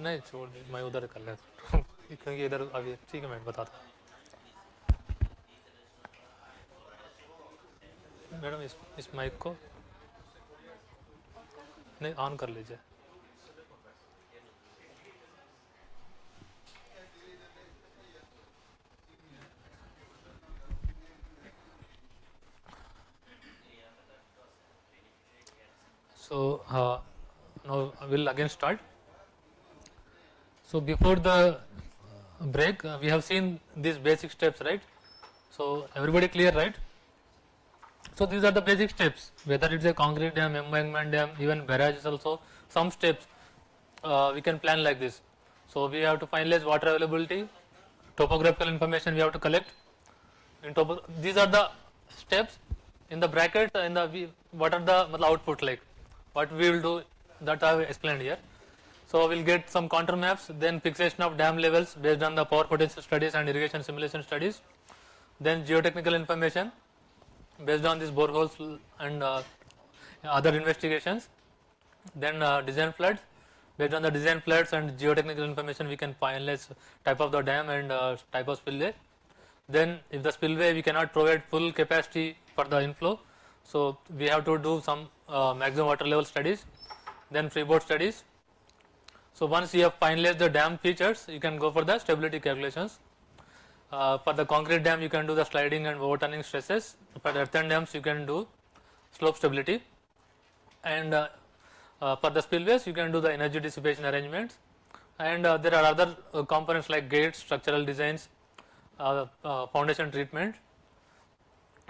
नहीं छोड़ दे, मैं उधर कर लेता हूँ क्योंकि इधर अभी ठीक है मैं बताता हूँ। मैडम इस माइक को नहीं ऑन कर लीजिए। So now I will again start. So before the break we have seen these basic steps, right? So everybody clear, right? So these are the basic steps, whether it's a concrete dam, embankment dam, even barrages also, some steps we can plan like this. So we have to finalize water availability, topographical information we have to collect. These are the steps in the bracket. What are the output, like what we will do, that I have explained here. So we will get some contour maps, then fixation of dam levels based on the power potential studies and irrigation simulation studies, then geotechnical information based on these boreholes and other investigations, then design floods. Based on the design floods and geotechnical information we can finalize type of the dam and type of spillway. Then if the spillway we cannot provide full capacity for the inflow, so we have to do some maximum water level studies, then freeboard studies. So once you have finalized the dam features, you can go for the stability calculations. For the concrete dam you can do the sliding and overturning stresses. For the earthen dams you can do slope stability, and for the spillways you can do the energy dissipation arrangements, and there are other components like gates, structural designs, foundation treatment.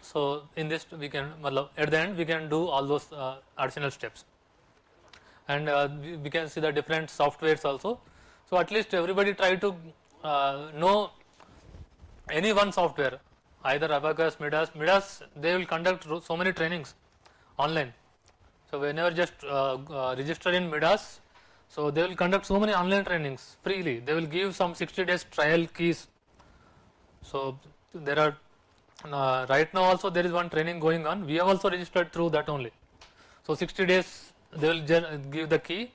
So in this we can, at the end we can do all those additional steps, and we can see the different softwares also. So at least everybody try to know any one software, either Abacus, Midas, they will conduct so many trainings online. So whenever just register in Midas, so they will conduct so many online trainings freely. They will give some 60 days trial keys. So there are right now also there is one training going on. We have also registered through that only. So 60 days they will give the key.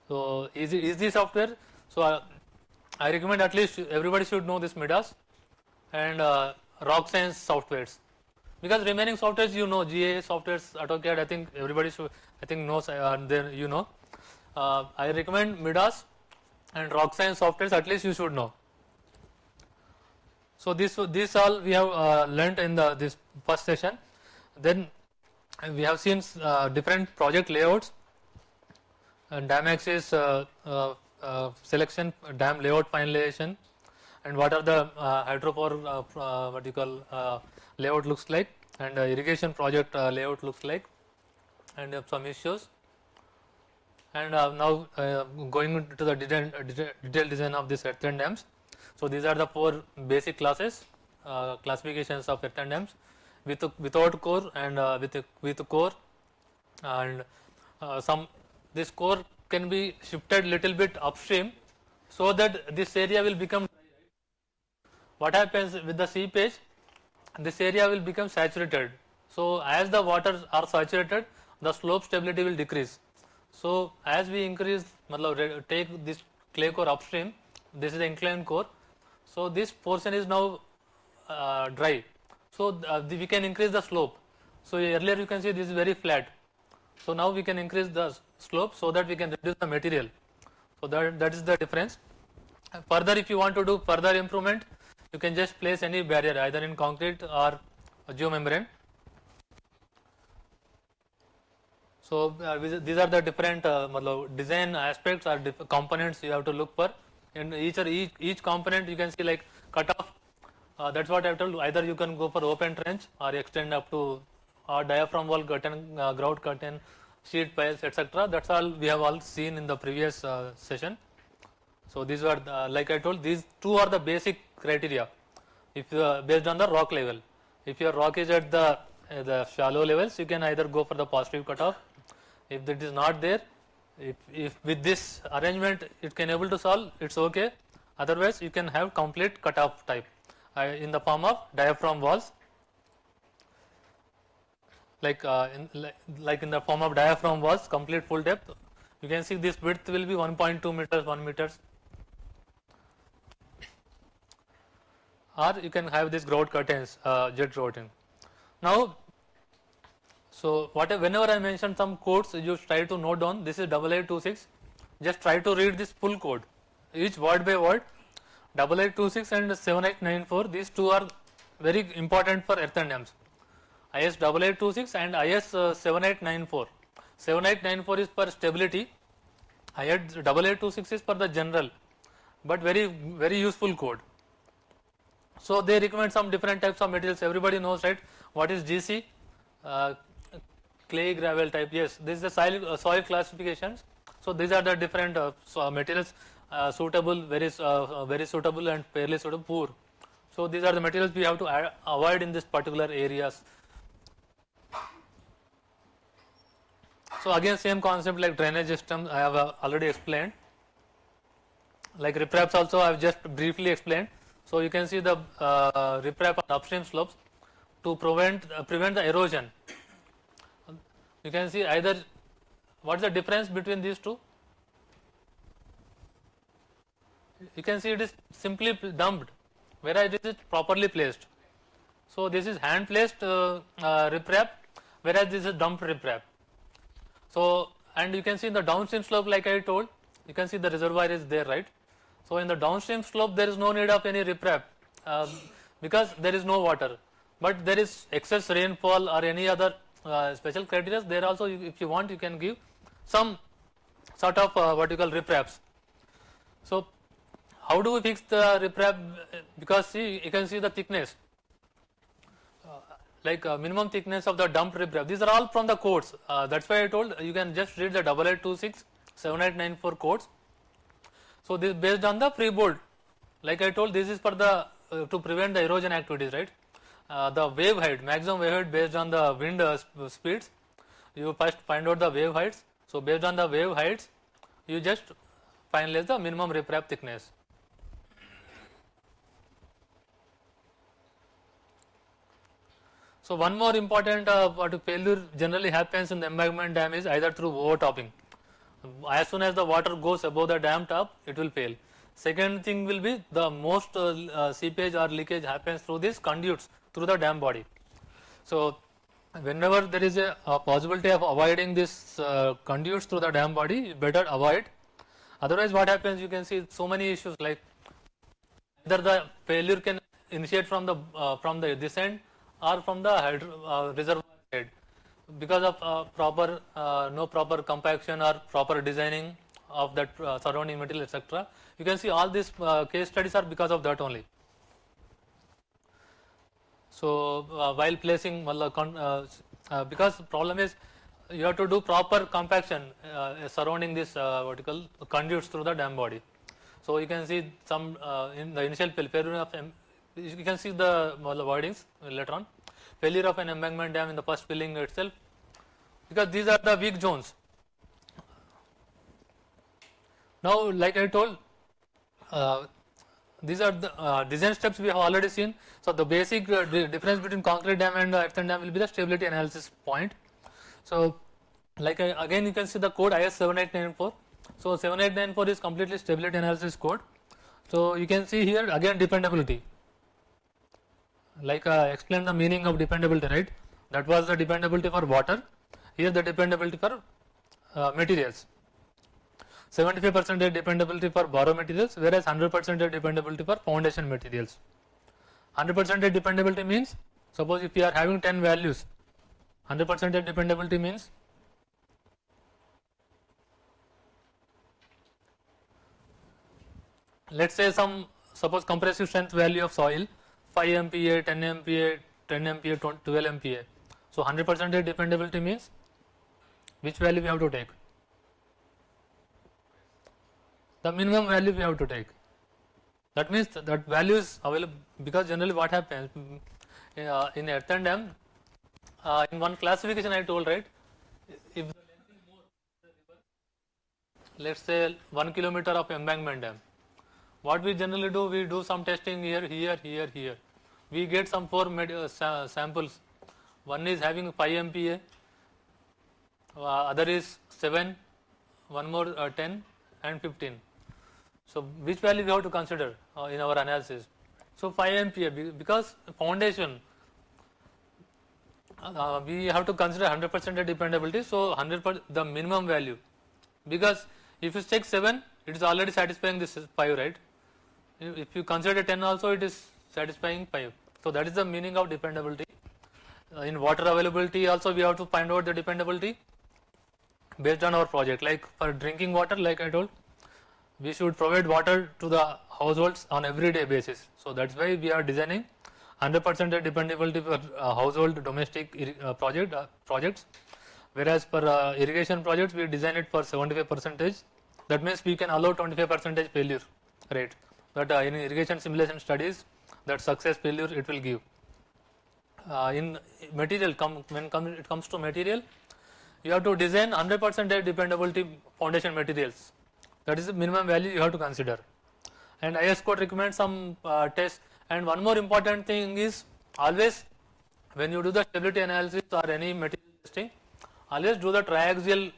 So easy software. So I recommend at least everybody should know this Midas and rock science softwares, because remaining softwares you know, GIS softwares, AutoCAD, I think everybody should, I think knows, there you know. I recommend Midas and rock science softwares, at least you should know. So this all we have learnt in this first session. Then we have seen different project layouts and dam axis selection, dam layout finalization, and what are the hydropower what you call layout looks like, and irrigation project layout looks like, and some issues. And now going into the detailed design of this earthen dams. So these are the 4 basic classes, classifications of earthen dams, without core and with core, and this core can be shifted little bit upstream, so that this area will become. What happens with the seepage? This area will become saturated. So as the waters are saturated, the slope stability will decrease. So as we increase, take this clay core upstream, this is the inclined core. So this portion is now dry. So we can increase the slope. So earlier you can see this is very flat. So now we can increase the slope so that we can reduce the material. So that is the difference. Further, if you want to do further improvement, you can just place any barrier either in concrete or geomembrane. So these are the different design aspects or components you have to look for. And each component you can see like cutoff. That's what I have told. Either you can go for open trench or extend up to diaphragm wall curtain, grout curtain, sheet piles, etc. That's all we have all seen in the previous session. So these were like I told, these 2 are the basic criteria. If based on the rock level, if your rock is at the shallow levels, you can either go for the positive cutoff. If that is not there, if with this arrangement it can able to solve, it's okay. Otherwise you can have complete cutoff type in the form of diaphragm walls, like in the form of diaphragm walls, complete full depth, You can see this width will be 1.2 meters, 1 meters, or you can have this grout curtains, jet grouting. Now, so whenever I mention some codes, you try to note down. This is 8826. Just try to read this full code, each word by word. 8826 and 7894. These two are very important for earthen dams. IS 8826 and IS 7894. 7894 is for stability. IS 8826 is for the general, but very useful code. So they recommend some different types of materials. Everybody knows, right? What is GC? Clay, gravel type. Yes, this is the soil classifications. So these are the different materials suitable, very suitable, and fairly suitable, poor. So these are the materials we have to avoid in this particular areas. So again, same concept like drainage system I have already explained. Like ripraps also I have just briefly explained. So you can see the riprap on upstream slopes to prevent the erosion. You can see either what is the difference between these two. You can see it is simply dumped, whereas it is properly placed. So this is hand placed riprap, whereas this is dumped riprap. So, and you can see in the downstream slope, like I told, you can see the reservoir is there, right? So in the downstream slope there is no need of any riprap because there is no water, but there is excess rainfall or any other special criteria. There also, if you want, you can give some sort of what you call ripraps. So how do we fix the riprap? Because see, you can see the thickness, like minimum thickness of the dumped riprap. These are all from the codes. That's why I told you can just read the 8826, 7894 codes. So this based on the freeboard. Like I told, this is for the to prevent the erosion activities, right? The wave height, maximum wave height based on the wind speeds. You first find out the wave heights. So based on the wave heights, you just finalize the minimum riprap thickness. So one more important what failure generally happens in the embankment dam is either through overtopping. As soon as the water goes above the dam top, it will fail. Second thing will be the most seepage or leakage happens through these conduits through the dam body. So whenever there is a possibility of avoiding this conduits through the dam body, better avoid. Otherwise, what happens? You can see so many issues, like either the failure can initiate from the descent or from the reservoir side because of no proper compaction or proper designing of that surrounding material, etc. You can see all these case studies are because of that only. So while placing because the problem is you have to do proper compaction surrounding this vertical conduits through the dam body. So you can see some in the initial failure of you can see the wordings later on. Failure of an embankment dam in the first filling itself, because these are the weak zones. Now, like I told, these are the design steps we have already seen. So the basic difference between concrete dam and earthen dam will be the stability analysis point. So like again you can see the code IS 7894. So 7894 is completely stability analysis code. So you can see here again dependability. Like explain the meaning of dependability, right? That was the dependability for water. Here the dependability for materials. 75% dependability for borrow materials, whereas 100% dependability for foundation materials. 100% dependability means, suppose if you are having 10 values, 100% dependability means let's say suppose compressive strength value of soil 5 MPa, 10 MPa, 10 MPa, 12 MPa. So 100% dependability means which value we have to take? The minimum value we have to take. That means that value is available, because generally what happens in earthen dam, in one classification I told, right, if the length is more than the river, let's say 1 kilometer of embankment dam, what we generally do, we do some testing here, here. We get some 4 samples. One is having 5 MPa, other is 7, one more 10 and 15. So which value we have to consider in our analysis? So 5 MPa because foundation we have to consider 100% dependability. So 100% the minimum value, because if you check 7 it is already satisfying this 5, right? If you consider 10 also it is satisfying 5. So that is the meaning of dependability. In water availability also we have to find out the dependability based on our project. Like for drinking water, like I told, we should provide water to the households on everyday basis. So that's why we are designing 100% dependability for household domestic projects, whereas for irrigation projects we design it for 75%. That means we can allow 25% failure rate. But in irrigation simulation studies, that success failure it will give. In material, when it comes to material, you have to design 100% dependability foundation materials. That is the minimum value you have to consider. And IS code recommends some tests. And one more important thing is, always when you do the stability analysis or any material testing, always do the triaxial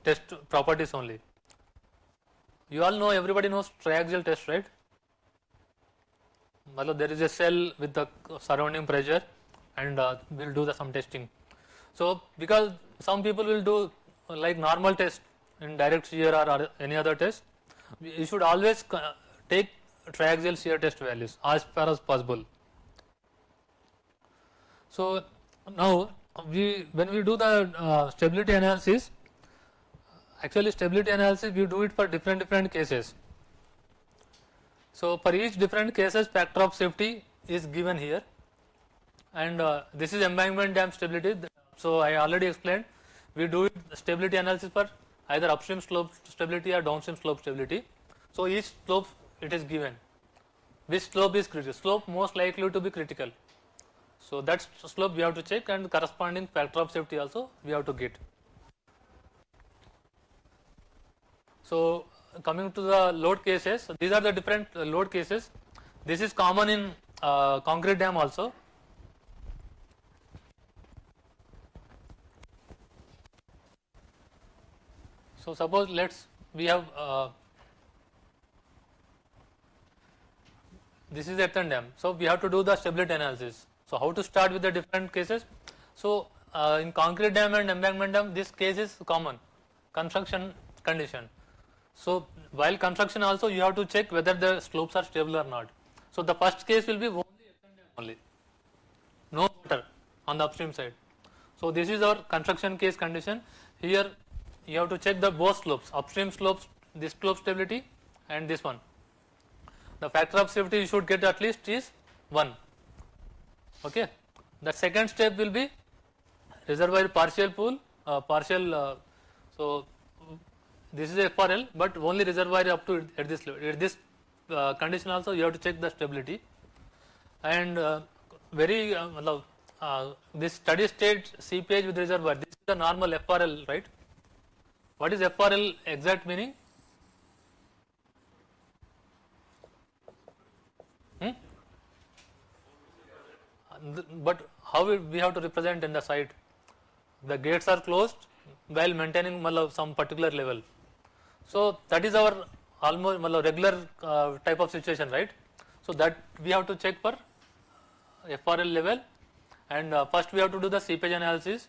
test properties only. You all know, everybody knows triaxial test, right? There is a cell with the surrounding pressure and we will do some testing. So because some people will do like normal test in direct shear or any other test, you should always take triaxial shear test values as far as possible. So now when we do the stability analysis, actually stability analysis we do it for different cases. So for each different cases, factor of safety is given here, and this is embankment dam stability. So I already explained, we do it stability analysis for either upstream slope stability or downstream slope stability. So each slope it is given, which slope is critical, slope most likely to be critical. So that slope we have to check, and corresponding factor of safety also we have to get. So coming to the load cases, these are the different load cases. This is common in concrete dam also. So suppose we have this is earthen dam. So we have to do the stability analysis. So how to start with the different cases? So in concrete dam and embankment dam, this case is common, construction condition. So while construction also you have to check whether the slopes are stable or not. So the first case will be only earthen dam only, no water on the upstream side. So this is our construction case condition. Here you have to check the both slopes, upstream slopes, this slope stability and this one. The factor of safety you should get at least is 1. Okay. The second step will be reservoir partial pool, so this is FRL, but only reservoir up to at this level. At this condition also you have to check the stability, and this steady state seepage with reservoir, this is the normal FRL, right? What is FRL exact meaning? But how we have to represent in the site? The gates are closed while maintaining some particular level. So that is our almost regular type of situation, right? So that we have to check for FRL level, and first we have to do the seepage analysis,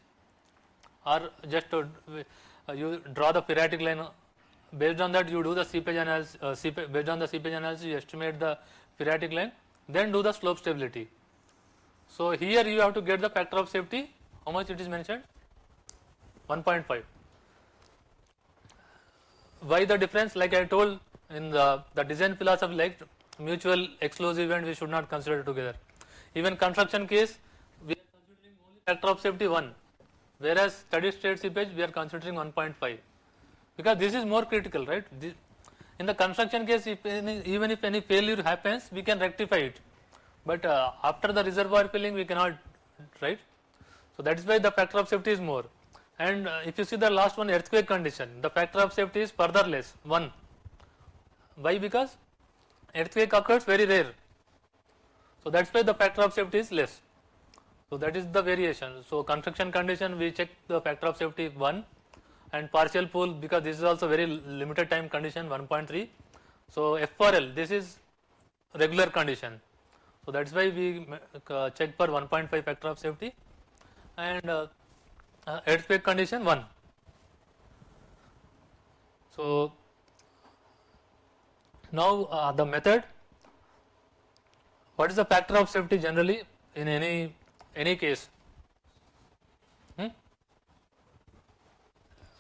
or just you draw the phreatic line. Based on that you do the seepage analysis. Based on the seepage analysis you estimate the phreatic line, then do the slope stability. So here you have to get the factor of safety. How much it is mentioned? 1.5. Why the difference? Like I told in the design philosophy, like mutual exclusive event we should not consider together. Even construction case we are considering only factor of safety 1, whereas steady state seepage we are considering 1.5, because this is more critical, right? In the construction case, even if any failure happens, we can rectify it, but after the reservoir filling we cannot, right? So that is why the factor of safety is more. And if you see the last one, earthquake condition, the factor of safety is further less, 1. Why? Because earthquake occurs very rare, so that's why the factor of safety is less. So that is the variation. So construction condition we check the factor of safety 1, and partial pool, because this is also very limited time condition 1.3. So F for L, this is regular condition. So that's why we check for 1.5 factor of safety, and earthquake condition 1. So now the method, what is the factor of safety generally in any case?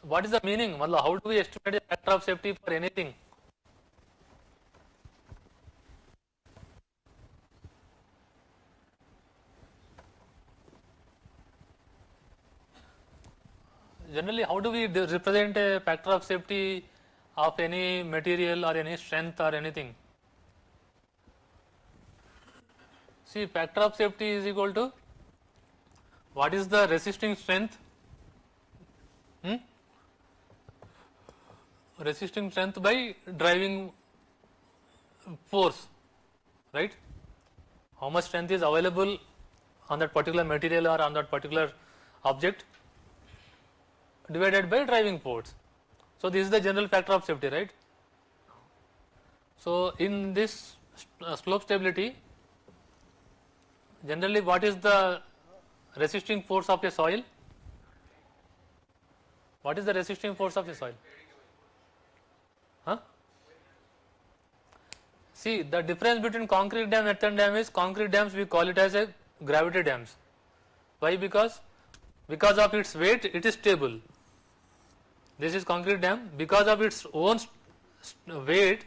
What is the meaning? How do we estimate the factor of safety for anything? Generally, how do we represent a factor of safety of any material or any strength or anything? See, factor of safety is equal to what is the resisting strength? Resisting strength by driving force, right? How much strength is available on that particular material or on that particular object divided by driving force. So this is the general factor of safety, right? So in this slope stability, generally what is the resisting force of a soil? What is the resisting force of a soil? See, the difference between concrete dam and earthen dam is, concrete dams we call it as a gravity dams. Why? Because of its weight it is stable. This is concrete dam, because of its own weight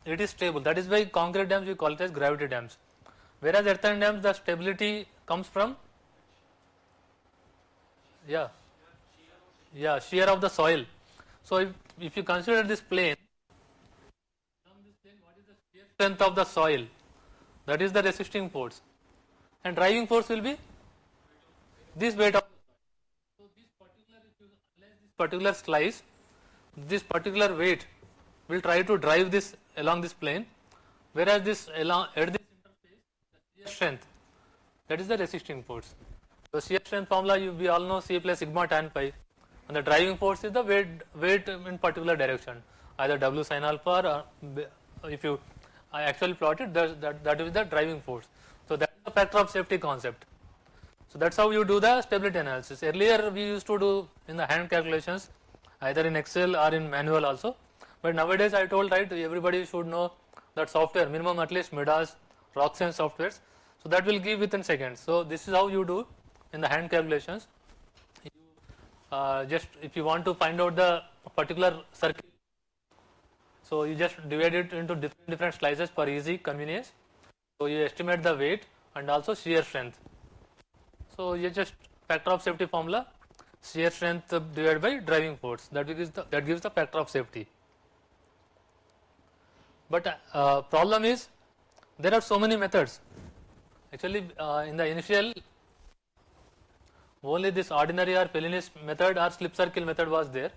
it is stable. That is why concrete dams we call it as gravity dams. Whereas earthen dams, the stability comes from shear of the soil. So if you consider this plane, what is the shear strength of the soil? That is the resisting force, and driving force will be this weight of the soil. So this particular, if you analyze this particular slice, this particular weight will try to drive this along this plane, whereas this along at this interface, the shear strength, that is the resisting force. So shear strength formula we all know, C plus sigma tan phi, and the driving force is the weight in particular direction, either W sin alpha, or if you actually plot it, that is the driving force. So that is the factor of safety concept. So that's how you do the stability analysis. Earlier we used to do in the hand calculations, either in Excel or in manual also, but nowadays I told, right, everybody should know that software, minimum at least Midas, Roxanne softwares, so that will give within seconds. So this is how you do in the hand calculations. Just if you want to find out the particular circle, so you just divide it into different slices for easy convenience. So you estimate the weight and also shear strength. So you just factor of safety formula, shear strength divided by driving force, that gives the factor of safety. But problem is, there are so many methods. Actually in the initial, only this ordinary or Pellinis method or slip circle method was there,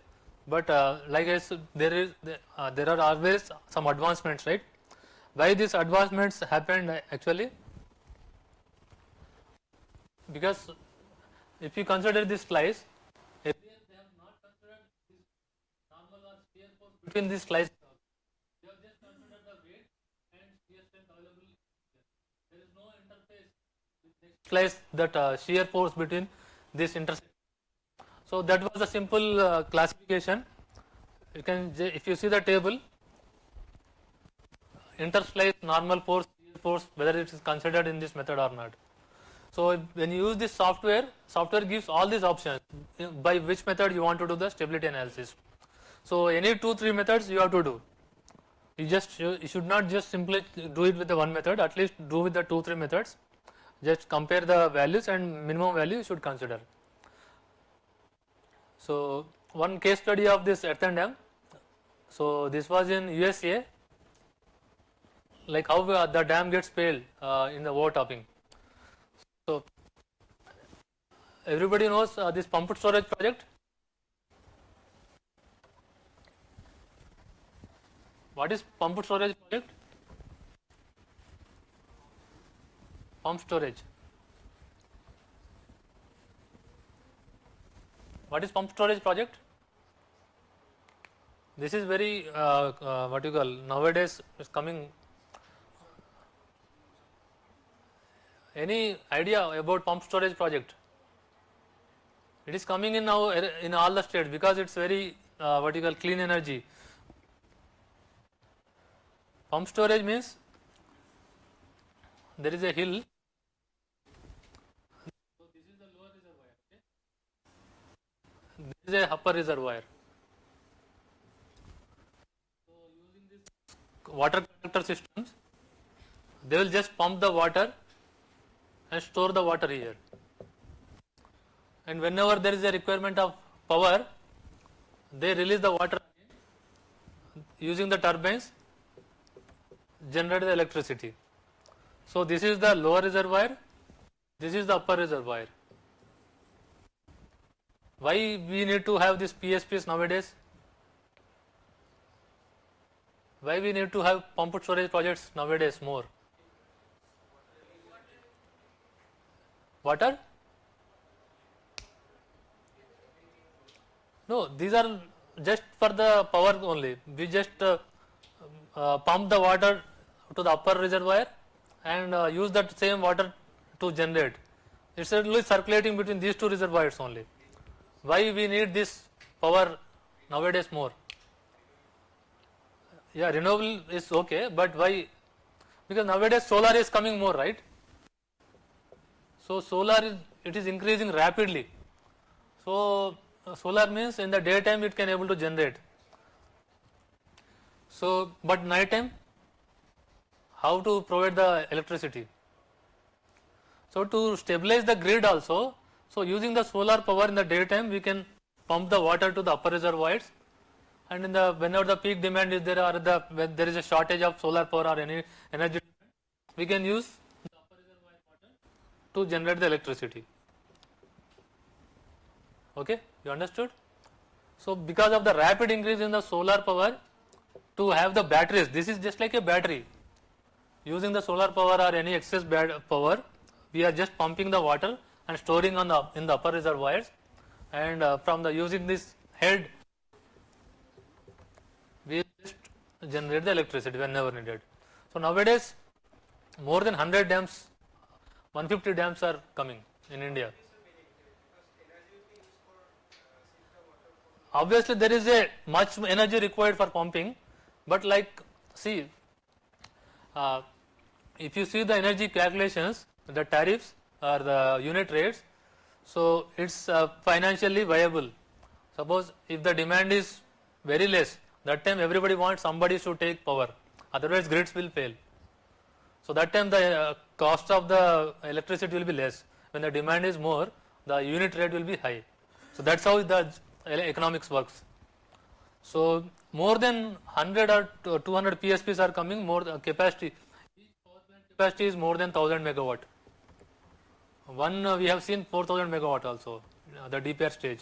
but like I said, there are always some advancements, right? Why these advancements happened actually? Because if you consider this slice, they have not considered this normal or shear force between these slices. They have just considered the weight and shear strength available here. There is no interface with next slice, that shear force between this intersection. So that was a simple classification. You can, if you see the table, interslice, normal force, shear force, whether it is considered in this method or not. So when you use this software gives all these options by which method you want to do the stability analysis. So any 2-3 methods you have to do. You should not just simply do it with the one method, at least do with the 2-3 methods. Just compare the values and minimum value you should consider. So one case study of this earthen dam. So this was in USA, like how the dam gets failed in the overtopping. So everybody knows this pumped storage project. What is pumped storage project? Pump storage. What is pump storage project? This is very what you call nowadays is coming. Any idea about pump storage project? It is coming in now in all the states because it's very what you call clean energy. Pump storage means there is a hill. So this is the lower reservoir. Okay? This is a upper reservoir. So using this water collector systems, they will just pump the water and store the water here. And whenever there is a requirement of power, they release the water using the turbines, generate the electricity. So this is the lower reservoir, this is the upper reservoir. Why we need to have these PSPs nowadays? Why we need to have pumped storage projects nowadays more? Water? No, these are just for the power only. We just pump the water to the upper reservoir and use that same water to generate. It's only circulating between these two reservoirs only. Why we need this power nowadays more? Yeah, renewable is okay, but why? Because nowadays solar is coming more, right? So solar it is increasing rapidly. So solar means in the daytime it can able to generate. So but night time, how to provide the electricity? So to stabilize the grid also, so using the solar power in the daytime we can pump the water to the upper reservoirs, and in the whenever the peak demand is there or when there is a shortage of solar power or any energy, we can use the upper reservoir water to generate the electricity. Okay, you understood? So because of the rapid increase in the solar power, to have the batteries, this is just like a battery. Using the solar power or any excess power, we are just pumping the water and storing on the in the upper reservoirs, and from the using this head, we just generate the electricity whenever needed. So nowadays, more than 100 dams, 150 dams are coming in India. Obviously, there is a much energy required for pumping, but like see, if you see the energy calculations, the tariffs or the unit rates, so it's financially viable. Suppose if the demand is very less, that time everybody wants somebody to take power, otherwise grids will fail. So that time the cost of the electricity will be less. When the demand is more, the unit rate will be high. So that's how the economics works. So more than 100 or 200 PSPs are coming. More capacity. Each power plant capacity is more than 1000 megawatt. One we have seen 4000 megawatt also, the DPR stage.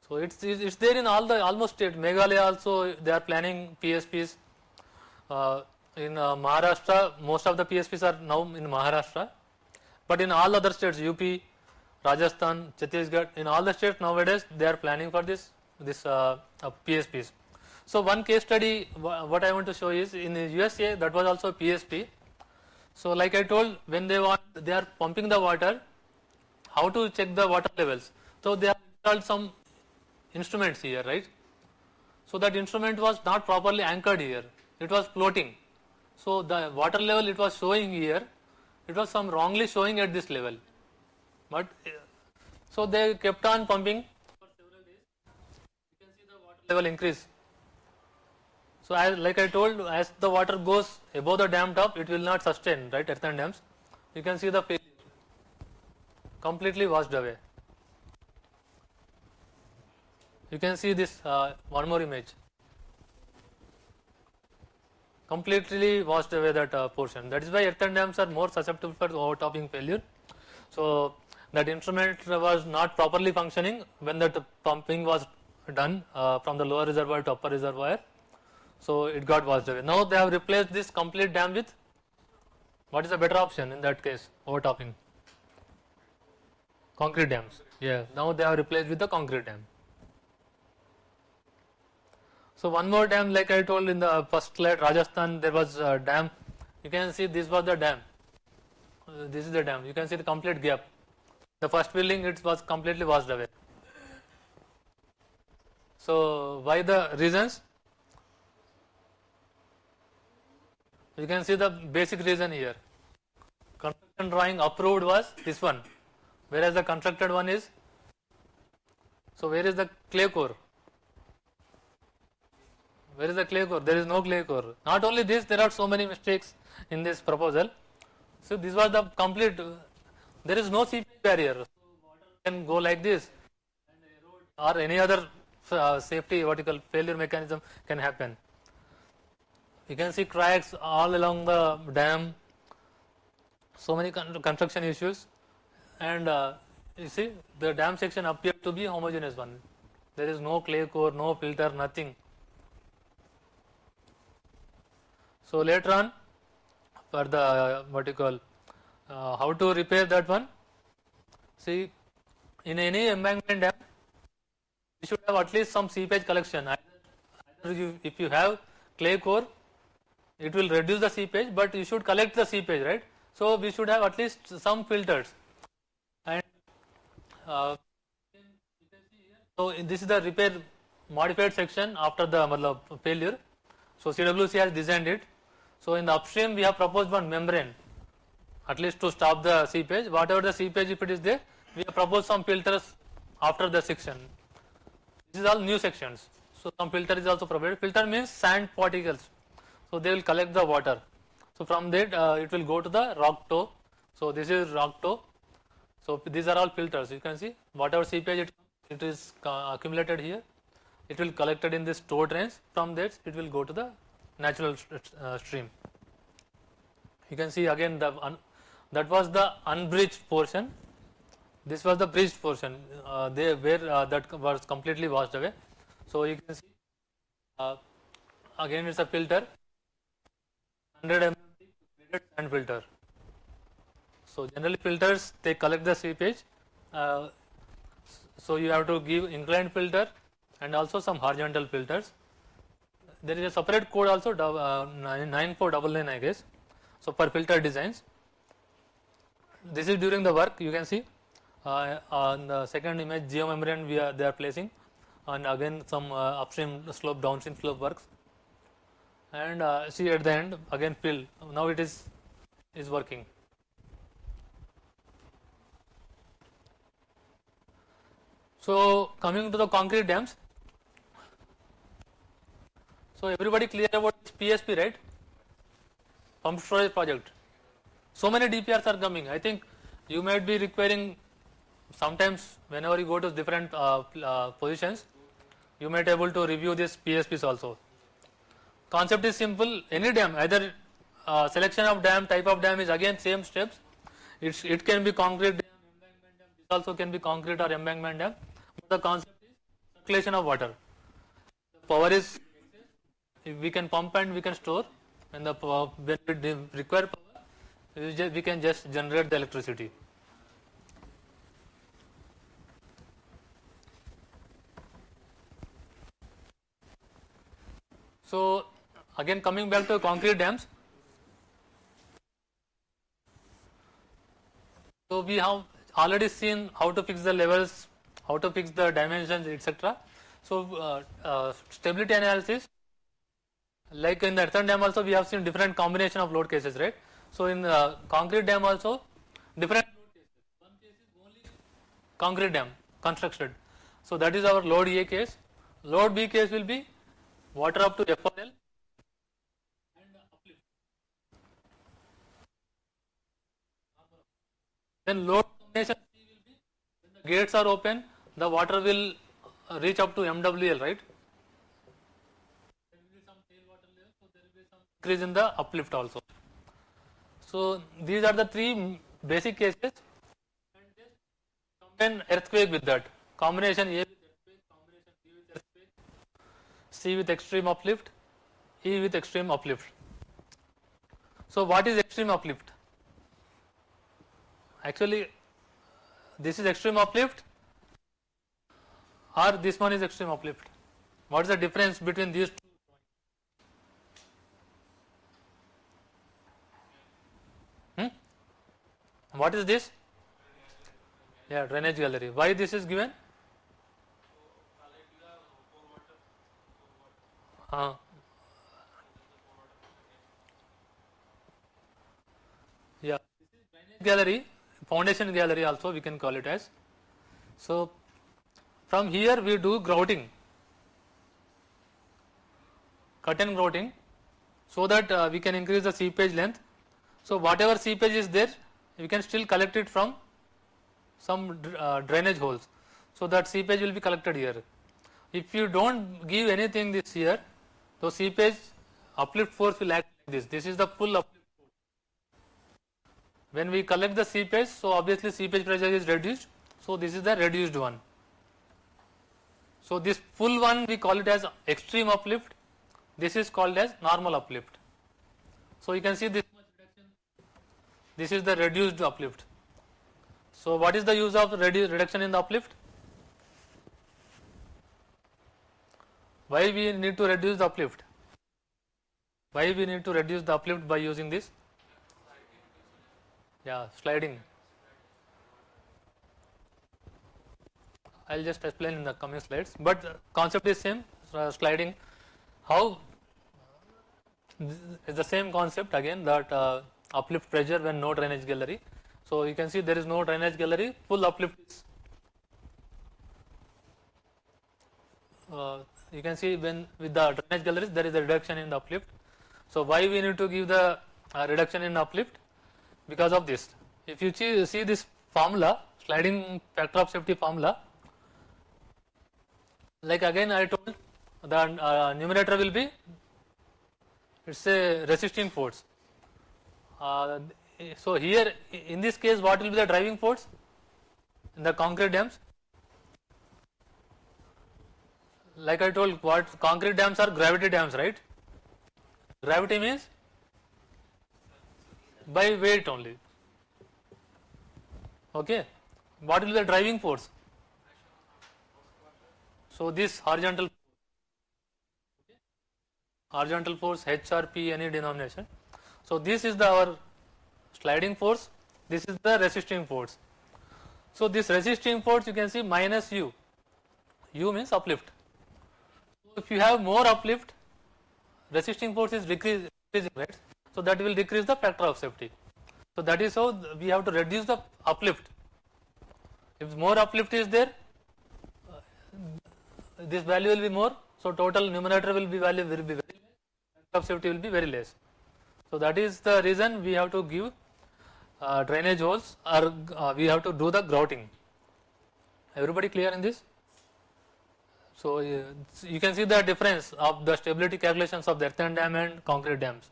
So it's there in all the almost state. Meghalaya also they are planning PSPs. In Maharashtra, most of the PSPs are now in Maharashtra, but in all other states, UP, Rajasthan, Chhattisgarh, in all the states nowadays they are planning for this PSPs. So one case study what I want to show is in the USA that was also PSP. So like I told, when they are pumping the water, how to check the water levels? So they have installed some instruments here, right? So that instrument was not properly anchored here, it was floating. So the water level it was showing here, it was some wrongly showing at this level. But so they kept on pumping for several days. You can see the water level increase. So like I told, as the water goes above the dam top, it will not sustain, right? Earthen dams. You can see the failure, completely washed away. You can see this one more image. Completely washed away that portion. That is why earthen dams are more susceptible for overtopping failure. So that instrument was not properly functioning when that pumping was done from the lower reservoir to upper reservoir. So it got washed away. Now they have replaced this complete dam with, what is the better option in that case? Overtopping. Concrete dams. Yeah. Now they have replaced with the concrete dam. So one more dam, like I told in the first slide, Rajasthan, there was a dam. You can see this was the dam. This is the dam. You can see the complete gap. The first building, it was completely washed away. So why the reasons? You can see the basic reason here. Construction drawing approved was this one, whereas the constructed one is. So where is the clay core? Where is the clay core? There is no clay core. Not only this, there are so many mistakes in this proposal. So this was the complete. There is no seepage barrier. So water can go like this, or any other safety vertical failure mechanism can happen. You can see cracks all along the dam. So many construction issues, and you see the dam section appeared to be homogeneous one. There is no clay core, no filter, nothing. So later on, for the what you call how to repair that one. See, in any embankment dam, you should have at least some seepage collection. Either if you have clay core, it will reduce the seepage, but you should collect the seepage, right? So we should have at least some filters. And so this is the repair modified section after the failure. So CWC has designed it. So in the upstream we have proposed one membrane, at least to stop the seepage. Whatever the seepage, if it is there, we have proposed some filters after the section. This is all new sections. So some filter is also provided. Filter means sand particles. So they will collect the water. So from that it will go to the rock toe. So this is rock toe. So these are all filters. You can see whatever seepage it is accumulated here, it will collected in this toe drains. From that it will go to the natural stream. You can see again that was the unbreached portion. This was the breached portion. That was completely washed away. So you can see again it's a filter. 100 mm graded sand filter. So generally filters, they collect the seepage. So you have to give inclined filter and also some horizontal filters. There is a separate code also 9499 I guess. So for filter designs. This is during the work, you can see on the second image geomembrane they are placing, and again some upstream slope, downstream slope works. And see at the end again fill. Now it is working. So coming to the concrete dams. So everybody clear about this PSP, right? Pump storage project. So many DPRs are coming. I think you might be requiring sometimes whenever you go to different positions, you might able to review this PSPs also. Concept is simple. Any dam, either selection of dam, type of dam is again same steps. It can be concrete dam, embankment dam. This also can be concrete or embankment dam. But the concept is circulation of water. The power is we can pump and we can store. And when we require power, we can just generate the electricity. So again coming back to concrete dams. So we have already seen how to fix the levels, how to fix the dimensions, etc. So stability analysis, like in the earthen dam also we have seen different combination of load cases, right? So in concrete dam also different load cases. One case is only concrete dam constructed. So that is our load A case. Load B case will be water up to FRL and uplift. Then load combination C will be when the gates are open, the water will reach up to MWL, right? There will be some tailwater level, so there will be some increase in the uplift also. So these are the three basic cases, and just combine earthquake with that. Combination A with earthquake, combination B with earthquake, C with extreme uplift, E with extreme uplift. So what is extreme uplift? Actually this is extreme uplift or this one is extreme uplift. What is the difference between these two? Hmm? What is this? Yeah, drainage gallery. Why this is given? Uh, yeah, gallery, foundation gallery also we can call it as. So from here we do grouting, curtain grouting, so that we can increase the seepage length. So whatever seepage is there, we can still collect it from some drainage holes. So that seepage will be collected here. If you don't give anything this here, so seepage uplift force will act like this. This is the full uplift. When we collect the seepage, so obviously seepage pressure is reduced. So this is the reduced one. So this full one we call it as extreme uplift. This is called as normal uplift. So you can see this much reduction. This is the reduced uplift. So what is the use of reduction in the uplift? Why we need to reduce the uplift? Why we need to reduce the uplift by using this? Yeah, sliding. I'll just explain in the coming slides, but concept is same. Sliding, how is the same concept again, that uplift pressure when no drainage gallery. So you can see there is no drainage gallery, full uplift is you can see when with the drainage galleries there is a reduction in the uplift. So why we need to give the reduction in uplift? Because of this. If you see this formula, sliding factor of safety formula, like again I told, the numerator will be, it's a resisting force. So here in this case what will be the driving force in the concrete dams? Like I told, what concrete dams are gravity dams, right? Gravity means by weight only. Okay, what will be the driving force? So this horizontal force, HRP, any denomination. So this is our sliding force, this is the resisting force. So this resisting force you can see minus U. U means uplift. So if you have more uplift, resisting force is decreasing, right? So that will decrease the factor of safety. So that is how we have to reduce the uplift. If more uplift is there, this value will be more. So total numerator will be value will be very less. Factor of safety will be very less. So that is the reason we have to give drainage holes, or we have to do the grouting. Everybody clear in this? So you can see the difference of the stability calculations of the earthen dam and concrete dams.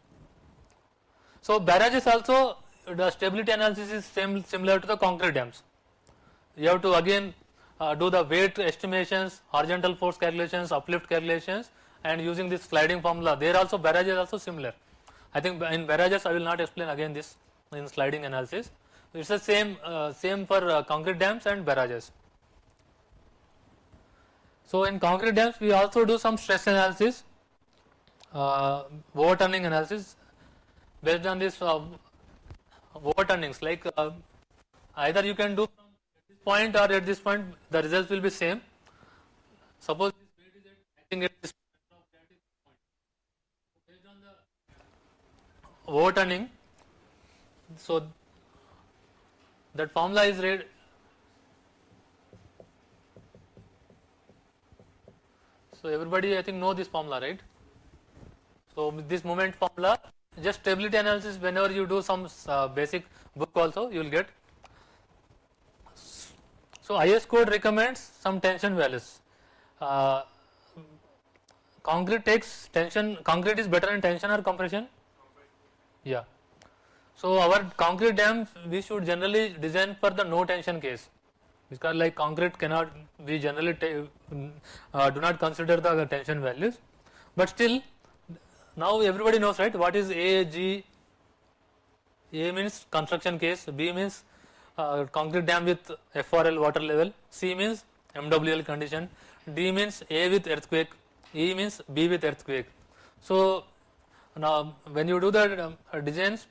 So barrages also, the stability analysis is similar to the concrete dams. You have to again do the weight estimations, horizontal force calculations, uplift calculations, and using this sliding formula. There also barrages also similar. I think in barrages I will not explain again this in sliding analysis. It's the same for concrete dams and barrages. So in concrete dams we also do some stress analysis, overturning analysis. Based on this overturnings, like either you can do from this point or at this point, the results will be same. Suppose this weight is acting at this point, based on the overturning, so that formula is read. So everybody I think know this formula, right? So this moment formula, just stability analysis, whenever you do some basic book also you will get. So IS code recommends some tension values. Concrete takes tension, concrete is better in tension or compression? Yeah. So our concrete dams we should generally design for the no tension case, because like concrete cannot, we generally do not consider the tension values, but still now everybody knows, right, what is A, G. A means construction case, B means concrete dam with FRL water level, C means MWL condition, D means A with earthquake, E means B with earthquake. So now when you do the designs,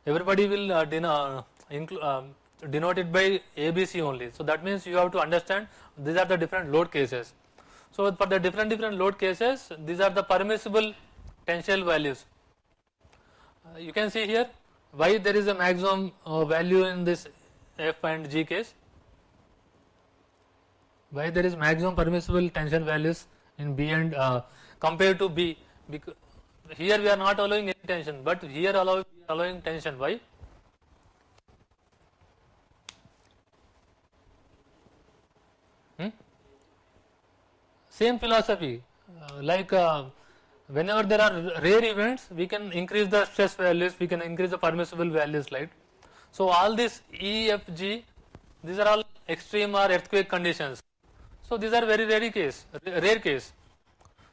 everybody will denote it by ABC only. So that means you have to understand these are the different load cases. So for the different load cases, these are the permissible tensile values. You can see here why there is a maximum value in this F and G case. Why there is maximum permissible tension values in B and compared to B, because here we are not allowing any tension, but here allowing tension. Why? Hmm? Same philosophy, whenever there are rare events, we can increase the stress values, we can increase the permissible values, right? So all this E, F, G, these are all extreme or earthquake conditions. So these are very rare case.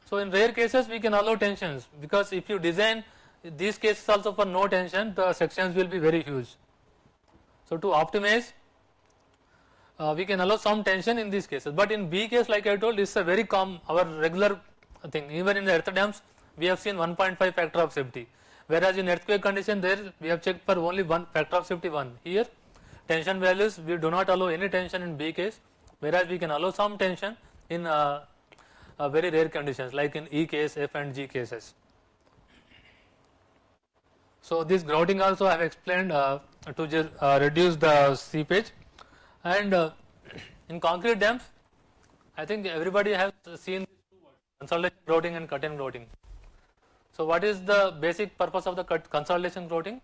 So in rare cases we can allow tensions, because if you design these cases also for no tension, the sections will be very huge. So to optimize, we can allow some tension in these cases, but in B case, like I told, it's a very our regular thing. Even in the earth dams we have seen 1.5 factor of safety, whereas in earthquake condition there we have checked for only 1 factor of safety 1. Here tension values, we do not allow any tension in B case, whereas we can allow some tension in very rare conditions like in E case, F and G cases. So this grouting also I have explained to reduce the seepage. And in concrete dams, I think everybody has seen consolidation grouting and cut-in grouting. So what is the basic purpose of the consolidation grouting?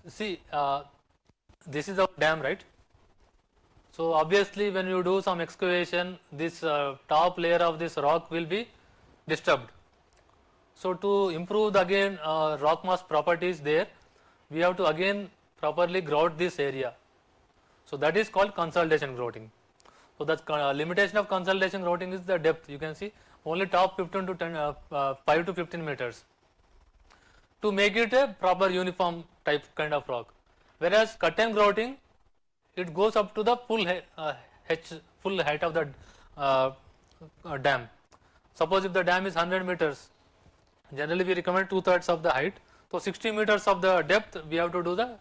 See, this is our dam, right? So obviously when you do some excavation, this top layer of this rock will be disturbed. So to improve again rock mass properties there, we have to again properly grout this area. So that is called consolidation grouting. So the limitation of consolidation grouting is the depth. You can see only top 15 to 10, 5 to 15 meters, to make it a proper uniform type kind of rock. Whereas cut and grouting, it goes up to the full height of the dam. Suppose if the dam is 100 meters, generally we recommend 2/3 of the height. So 60 meters of the depth we have to do the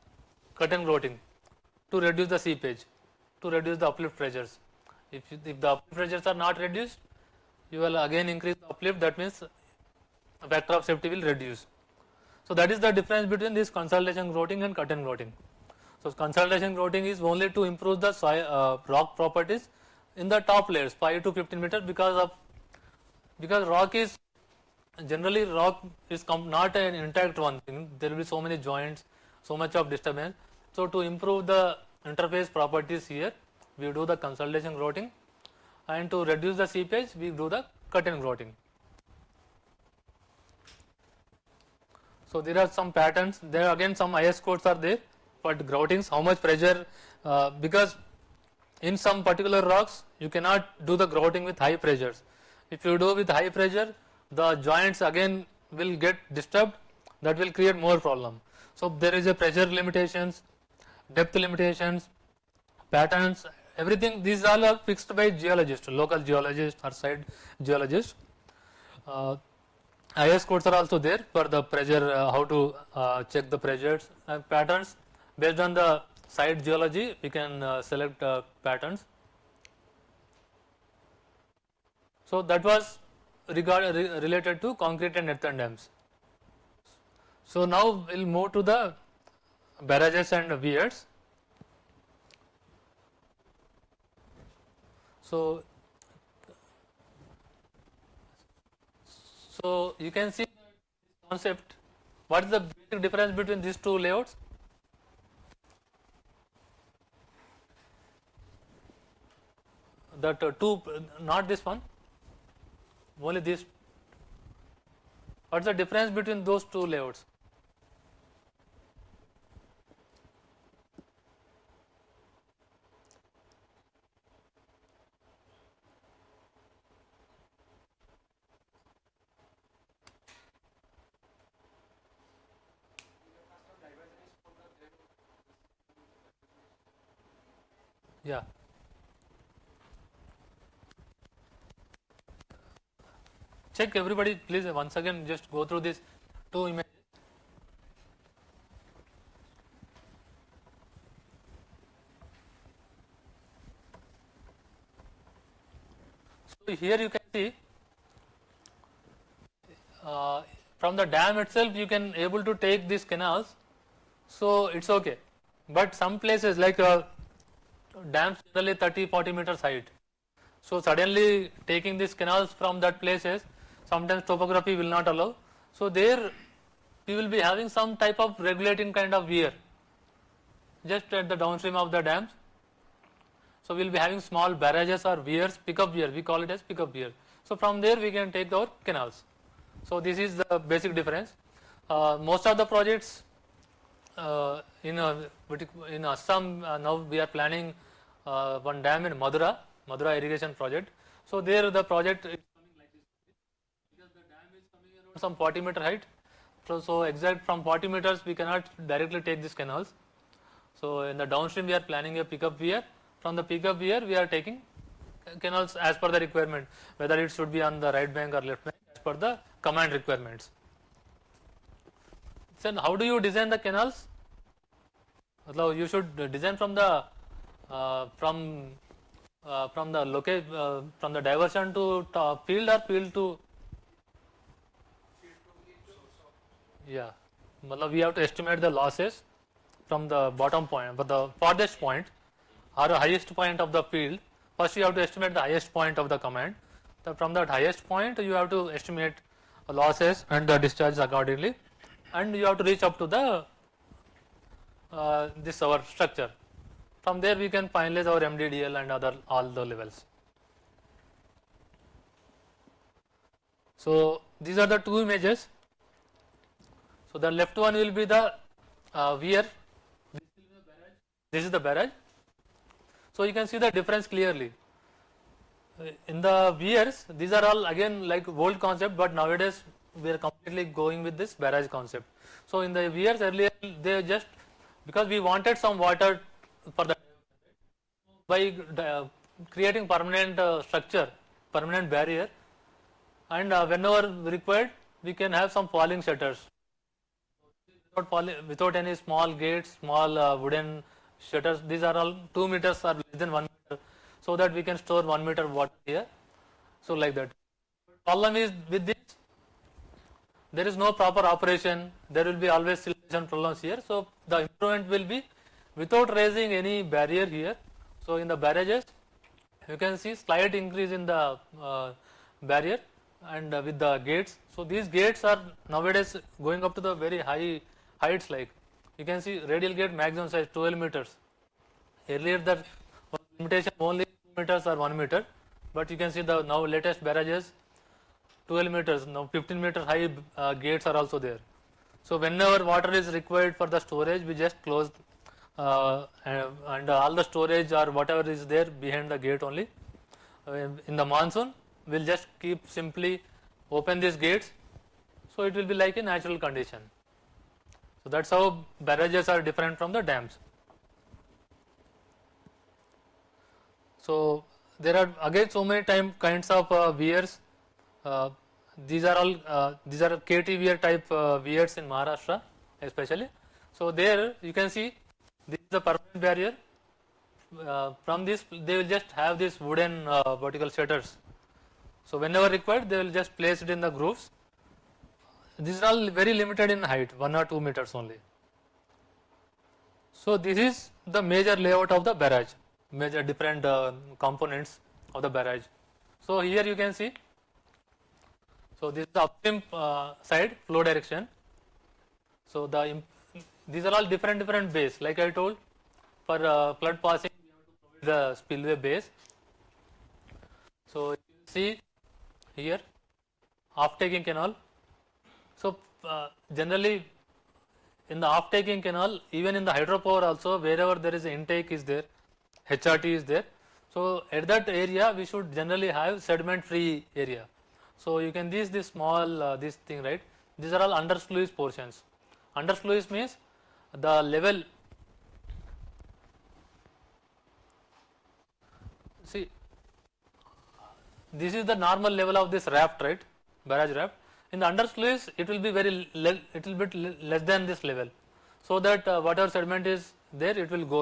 cut and grouting to reduce the seepage, to reduce the uplift pressures. If the uplift pressures are not reduced, you will again increase the uplift, that means the factor of safety will reduce. So that is the difference between this consolidation grouting and cut and grouting. So consolidation grouting is only to improve the soil, rock properties in the top layers 5 to 15 meters, because rock is generally not an intact one thing. There will be so many joints, so much of disturbance. So to improve the interface properties here, we do the consolidation grouting, and to reduce the seepage we do the cut and grouting. So there are some patterns. There again some IS codes are there for groutings. How much pressure? Because in some particular rocks you cannot do the grouting with high pressures. If you do with high pressure, the joints again will get disturbed. That will create more problem. So there is a pressure limitations, depth limitations, patterns. Everything these all are fixed by geologists, local geologists or site geologists. IS codes are also there for the pressure, how to check the pressures and patterns. Based on the site geology, we can select patterns. So that was related to concrete and earthen dams. So now we'll move to the barrages and weirs. So you can see this concept. What is the basic difference between these two layouts? That two, not this one, only this. What's the difference between those two layouts? Yeah. Check everybody, please once again just go through these two images. So here you can see uh, from the dam itself you can able to take these canals, so it's okay. But some places like dams generally 30-40 meters height. So suddenly taking these canals from that places, sometimes topography will not allow. So there we will be having some type of regulating kind of weir just at the downstream of the dams. So we will be having small barrages or weirs, pickup weir, we call it as pickup weir. So from there we can take our canals. So this is the basic difference. Most of the projects in Assam, now we are planning one dam in Madura irrigation project. So there the project is coming like this, because the dam is coming around some 40-meter height. So exact from 40 meters we cannot directly take these canals. So in the downstream we are planning a pickup weir. From the pickup weir we are taking canals as per the requirement, whether it should be on the right bank or left bank as per the command requirements. So how do you design the canals? You should design from the from the diversion to field or field to, yeah, we have to estimate the losses from the bottom point, but the farthest point or the highest point of the field. First you have to estimate the highest point of the command. So from that highest point you have to estimate losses and the discharge accordingly, and you have to reach up to the this our structure. From there we can finalize our MDDL and all the levels. So these are the two images. So the left one will be the weir. This is the barrage. So you can see the difference clearly. In the weirs, these are all again like old concept, but nowadays we are completely going with this barrage concept. So in the weirs earlier, they just, because we wanted some water for the, by creating permanent structure, permanent barrier, and whenever required we can have some falling shutters without any small gates, small wooden shutters. These are all 2 meters or less than 1 meter, so that we can store 1 meter water here. So like that. Problem is with this, there is no proper operation, there will be always siltation problems here. So the improvement will be without raising any barrier here. So in the barrages you can see slight increase in the barrier and with the gates. So these gates are nowadays going up to the very high heights, like you can see radial gate maximum size 12 meters. Earlier the limitation only 2 meters or 1 meter, but you can see the now latest barrages 12 meters, now 15 meter high gates are also there. So whenever water is required for the storage, we just close and all the storage or whatever is there behind the gate only. In the monsoon we will just keep simply open these gates, so it will be like a natural condition. So that's how barrages are different from the dams. So there are again so many kinds of weirs. These are all these are KT weir type weirs in Maharashtra especially. So there you can see this is the permanent barrier. From this they will just have this wooden vertical shutters. So whenever required they will just place it in the grooves. These are all very limited in height, 1 or 2 meters only. So this is the major layout of the barrage, major different components of the barrage. So here you can see, so this is the upstream side flow direction. So these are all different bays, like I told, for flood passing we have to provide the spillway base. So you see here off-taking canal. So generally in the off-taking canal, even in the hydropower also, wherever there is intake is there, HRT is there. So at that area we should generally have sediment free area. So you can this small this thing, right? These are all under sluice portions. Under sluice means the level see, this is the normal level of this raft, right? Barrage raft. In the under sluice, it will be very less than this level, so that whatever sediment is there, it will go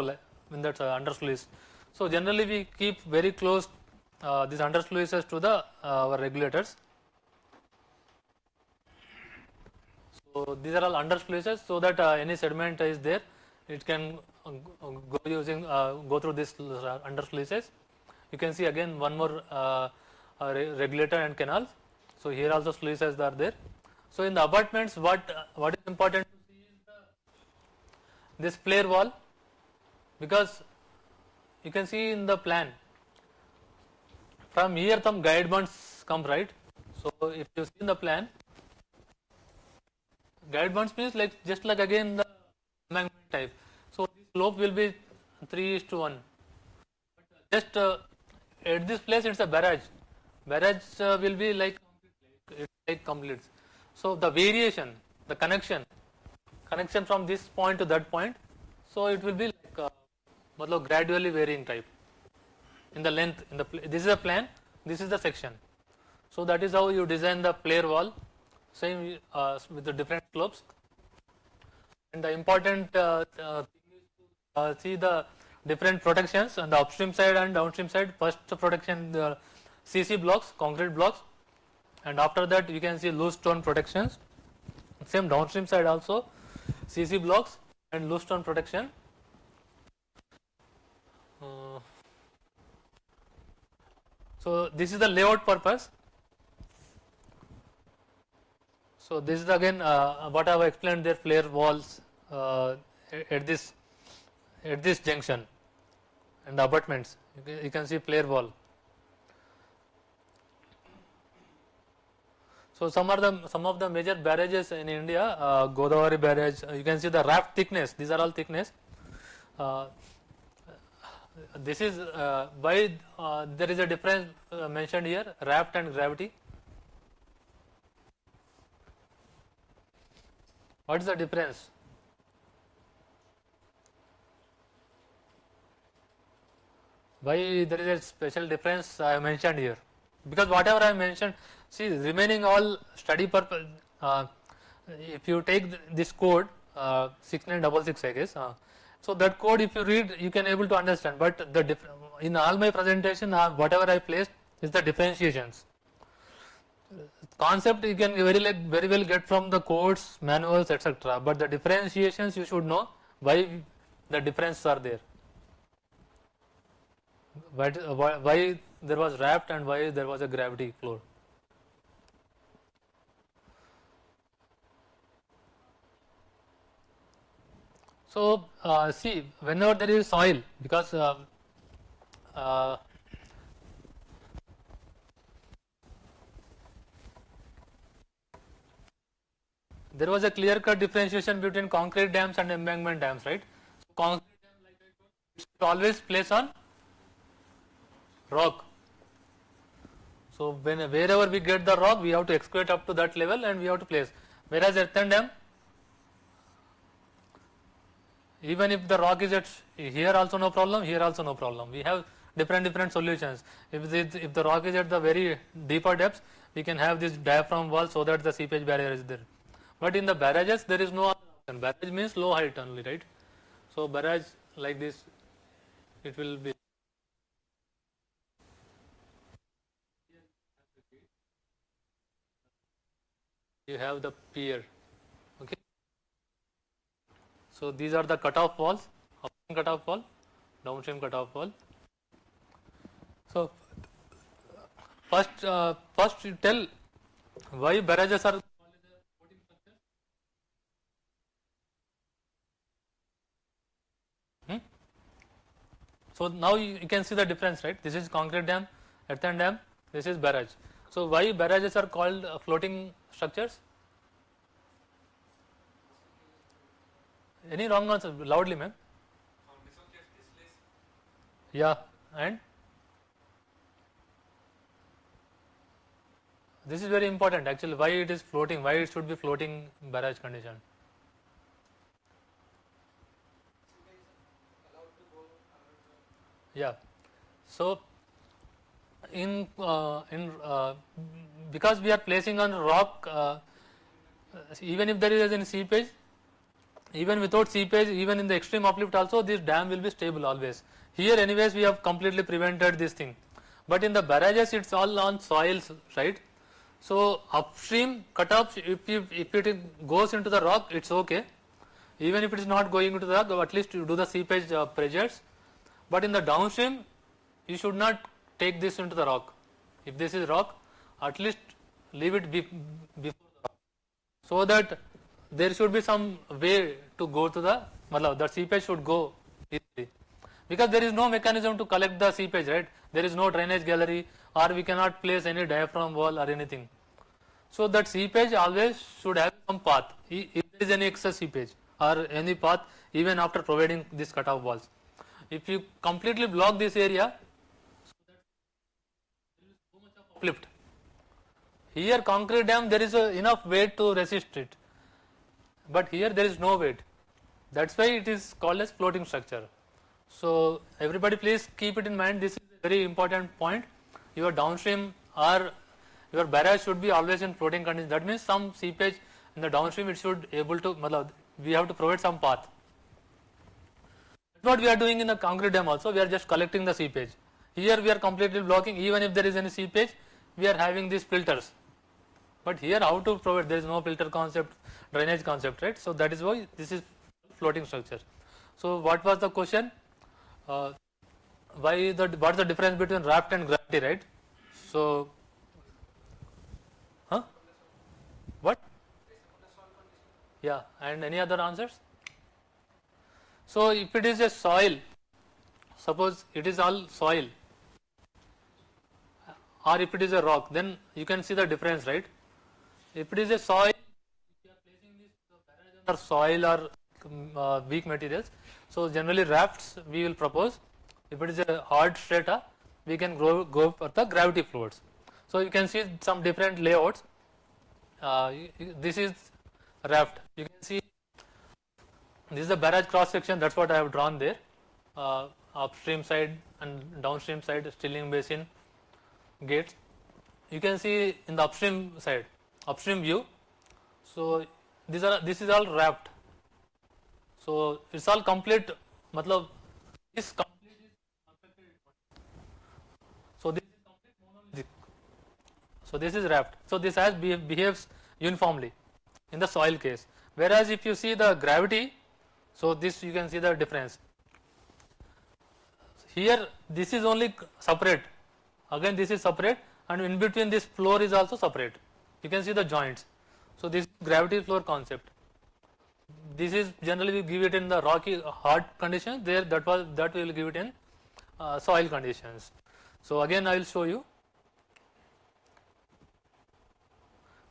in that under sluice. So generally, we keep very close these under sluices to the our regulators. So these are all under sluices, so that any sediment is there, it can go through this under sluices. You can see again one more regulator and canals. So here also sluices are there. So in the abutments, what is important to see is this flare wall, because you can see in the plan from here some guide bunds come, right. So if you see in the plan, guide bunds means like just like again the embankment type. So the slope will be 3:1. Just at this place it's a barrage. Barrage will be like completes. So the variation, the connection from this point to that point, so it will be like gradually varying type in the length. This is a plan, this is the section. So that is how you design the flare wall, same with the different slopes. And the important thing is to see the different protections on the upstream side and downstream side. First protection, the CC blocks, concrete blocks, and after that you can see loose stone protections. Same downstream side also, CC blocks and loose stone protection. So this is the layout purpose. So this is again what I have explained there, flare walls at this junction and the abutments. You can see flare wall. So some of the major barrages in India, Godavari barrage. You can see the raft thickness. These are all thickness. This is why there is a difference mentioned here, raft and gravity. What is the difference? Why there is a special difference I mentioned here? Because whatever I mentioned, see, remaining all study purpose. If you take this code 6966, I guess. So that code, if you read, you can able to understand. But in all my presentation, whatever I placed is the differentiations. Concept you can very well get from the codes, manuals, etc. But the differentiations you should know why the differences are there. Why there was raft and why there was a gravity floor. So see, whenever there is soil, because there was a clear-cut differentiation between concrete dams and embankment dams, right? So concrete dam, like I told, it should always place on rock. So wherever we get the rock, we have to excavate up to that level and we have to place. Whereas earthen dam, even if the rock is at here also no problem, here also no problem. We have different solutions. If the rock is at the very deeper depths, we can have this diaphragm wall so that the seepage barrier is there. But in the barrages, there is no option. Barrage means low height only, right? So barrage like this, it will be. You have the pier, okay. So these are the cutoff walls, upstream cutoff wall, downstream cutoff wall. So first you tell why barrages are called as a floating structure. So now you can see the difference, right? This is concrete dam, earthen dam, this is barrage. So why barrages are called floating structures? Any wrong answer? Loudly, ma'am. Yeah, and this is very important actually. Why it is floating? Why it should be floating barrage condition? Yeah. So because we are placing on rock, even if there is any seepage, even without seepage, even in the extreme uplift also, this dam will be stable always. Here anyways we have completely prevented this thing, but in the barrages it's all on soils, right? So upstream cutoffs, if it goes into the rock, it's okay. Even if it is not going into the rock, at least you do the seepage pressures. But in the downstream, you should not take this into the rock. If this is rock, at least leave it before the rock, so that there should be some way to go to the seepage should go easily, because there is no mechanism to collect the seepage, right? There is no drainage gallery, or we cannot place any diaphragm wall or anything. So that seepage always should have some path, if there is any excess seepage or any path, even after providing these cutoff walls. If you completely block this area, so that there is so much of uplift. Here concrete dam, there is enough weight to resist it, but here there is no weight. That's why it is called as floating structure. So everybody please keep it in mind, this is a very important point. Your downstream or your barrage should be always in floating condition. That means some seepage in the downstream, it should able to, we have to provide some path. That's what we are doing in the concrete dam also, we are just collecting the seepage. Here we are completely blocking, even if there is any seepage, we are having these filters. But here how to provide, there is no filter concept, drainage concept, right? So that is why this is floating structure. So what was the question? What's the difference between raft and gravity, right? So, what? Yeah, and any other answers? So if it is a soil, suppose it is all soil, or if it is a rock, then you can see the difference, right? If it is a soil, if you are placing this or soil or weak materials, so generally rafts we will propose. If it is a hard strata, we can go for the gravity floats. So you can see some different layouts. This is raft. You can see this is the barrage cross section. That's what I have drawn there. Upstream side and downstream side, stilling basin, gates. You can see in the upstream side, upstream view. So this is all raft. So it's all complete. This complete is perfected. So this is complete monolithic. So this is raft. So this behaves uniformly in the soil case. Whereas if you see the gravity, so this you can see the difference. Here this is only separate. Again this is separate, and in between this floor is also separate. You can see the joints. So this is gravity floor concept. This is generally we give it in the rocky hard conditions. There that we will give it in soil conditions. So again I will show you.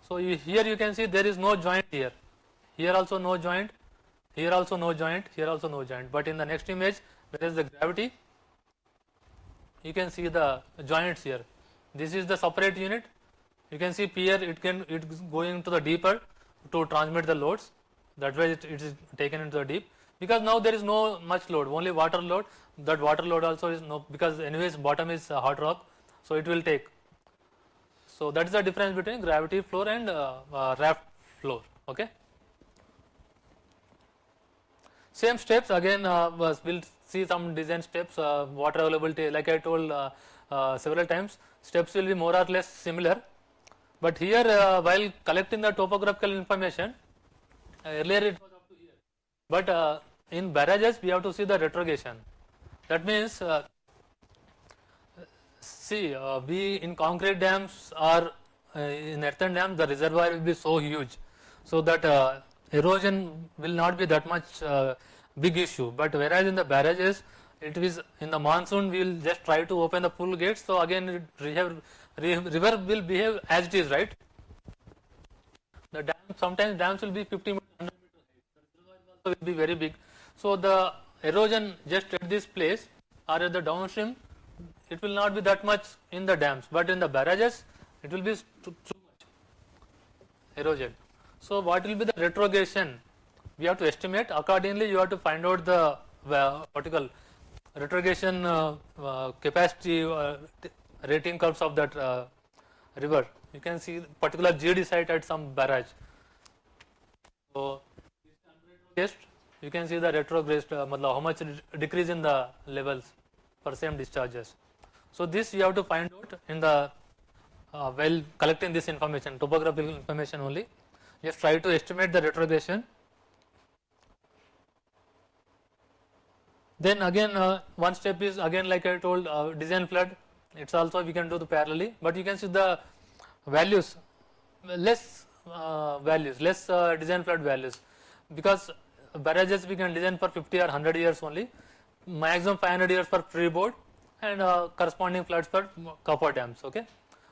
So here you can see there is no joint here. Here also no joint. Here also no joint. Here also no joint. But in the next image, where is the gravity? You can see the joints here. This is the separate unit. You can see here it is going to the deeper to transmit the loads. That way it is taken into the deep, because now there is no much load, only water load. That water load also is no, because anyways bottom is hard rock, so it will take. So that is the difference between gravity floor and raft floor. Okay. Same steps again. We'll see some design steps. Water availability, like I told several times, steps will be more or less similar. But here, while collecting the topographical information, earlier it was up to here, but in barrages we have to see the retrogression. That means, we in concrete dams or in earthen dams, the reservoir will be so huge, so that erosion will not be that much big issue. But whereas in the barrages, it is in the monsoon we will just try to open the full gates. So again, river will behave as it is, right? The dam, sometimes dams will be 50 meters, 100 meters high. The reservoir also will be very big. So the erosion just at this place or at the downstream, it will not be that much in the dams, but in the barrages, it will be too much erosion. So what will be the retrogression? We have to estimate. Accordingly, you have to find out the retrogression capacity rating curves of that river. You can see particular GD site at some barrage. So you can see the retrograde, how much decrease in the levels for same discharges. So this you have to find out in the while collecting this information, topographical information only. Just try to estimate the retrogression. Then again one step is again like I told design flood. It's also we can do the parallelly, but you can see the values less design flood values, because barrages we can design for 50 or 100 years only, maximum 500 years for freeboard, and corresponding floods for copper dams. Okay,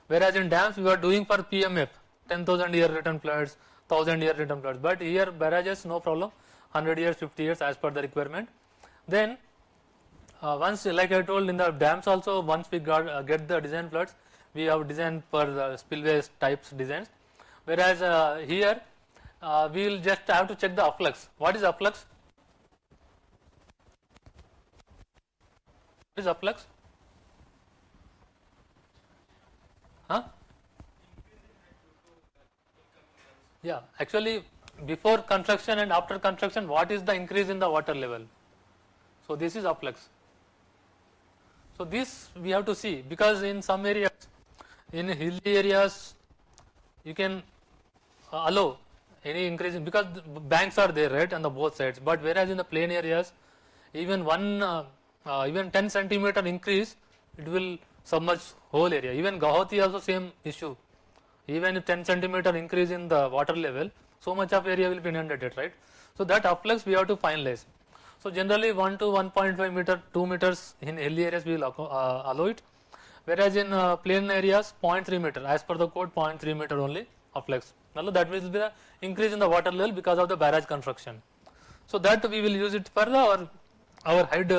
whereas in dams we are doing for PMF 10,000 year return floods, 1000 year return floods, but here barrages no problem, 100 years, 50 years as per the requirement. Then once like I told in the dams also, once we get the design floods, we have designed for the spillways types designs, whereas here we will just have to check the afflux. What is afflux? What is afflux? Huh? Yeah, actually before construction and after construction, what is the increase in the water level? So this is afflux. So this we have to see, because in some areas, in hilly areas, you can allow any increase in, because the banks are there, right, on the both sides. But whereas in the plain areas, even even 10 centimeter increase, it will submerge whole area. Even Gauhati also same issue. Even if 10 centimeter increase in the water level, so much of area will be inundated, right? So that afflux we have to finalize. So generally 1 to 1.5 meter, 2 meters in hilly areas we will allow it, whereas in plain areas 0.3 meter, as per the code 0.3 meter only afflux. That will be the increase in the water level because of the barrage construction. So that we will use it for our height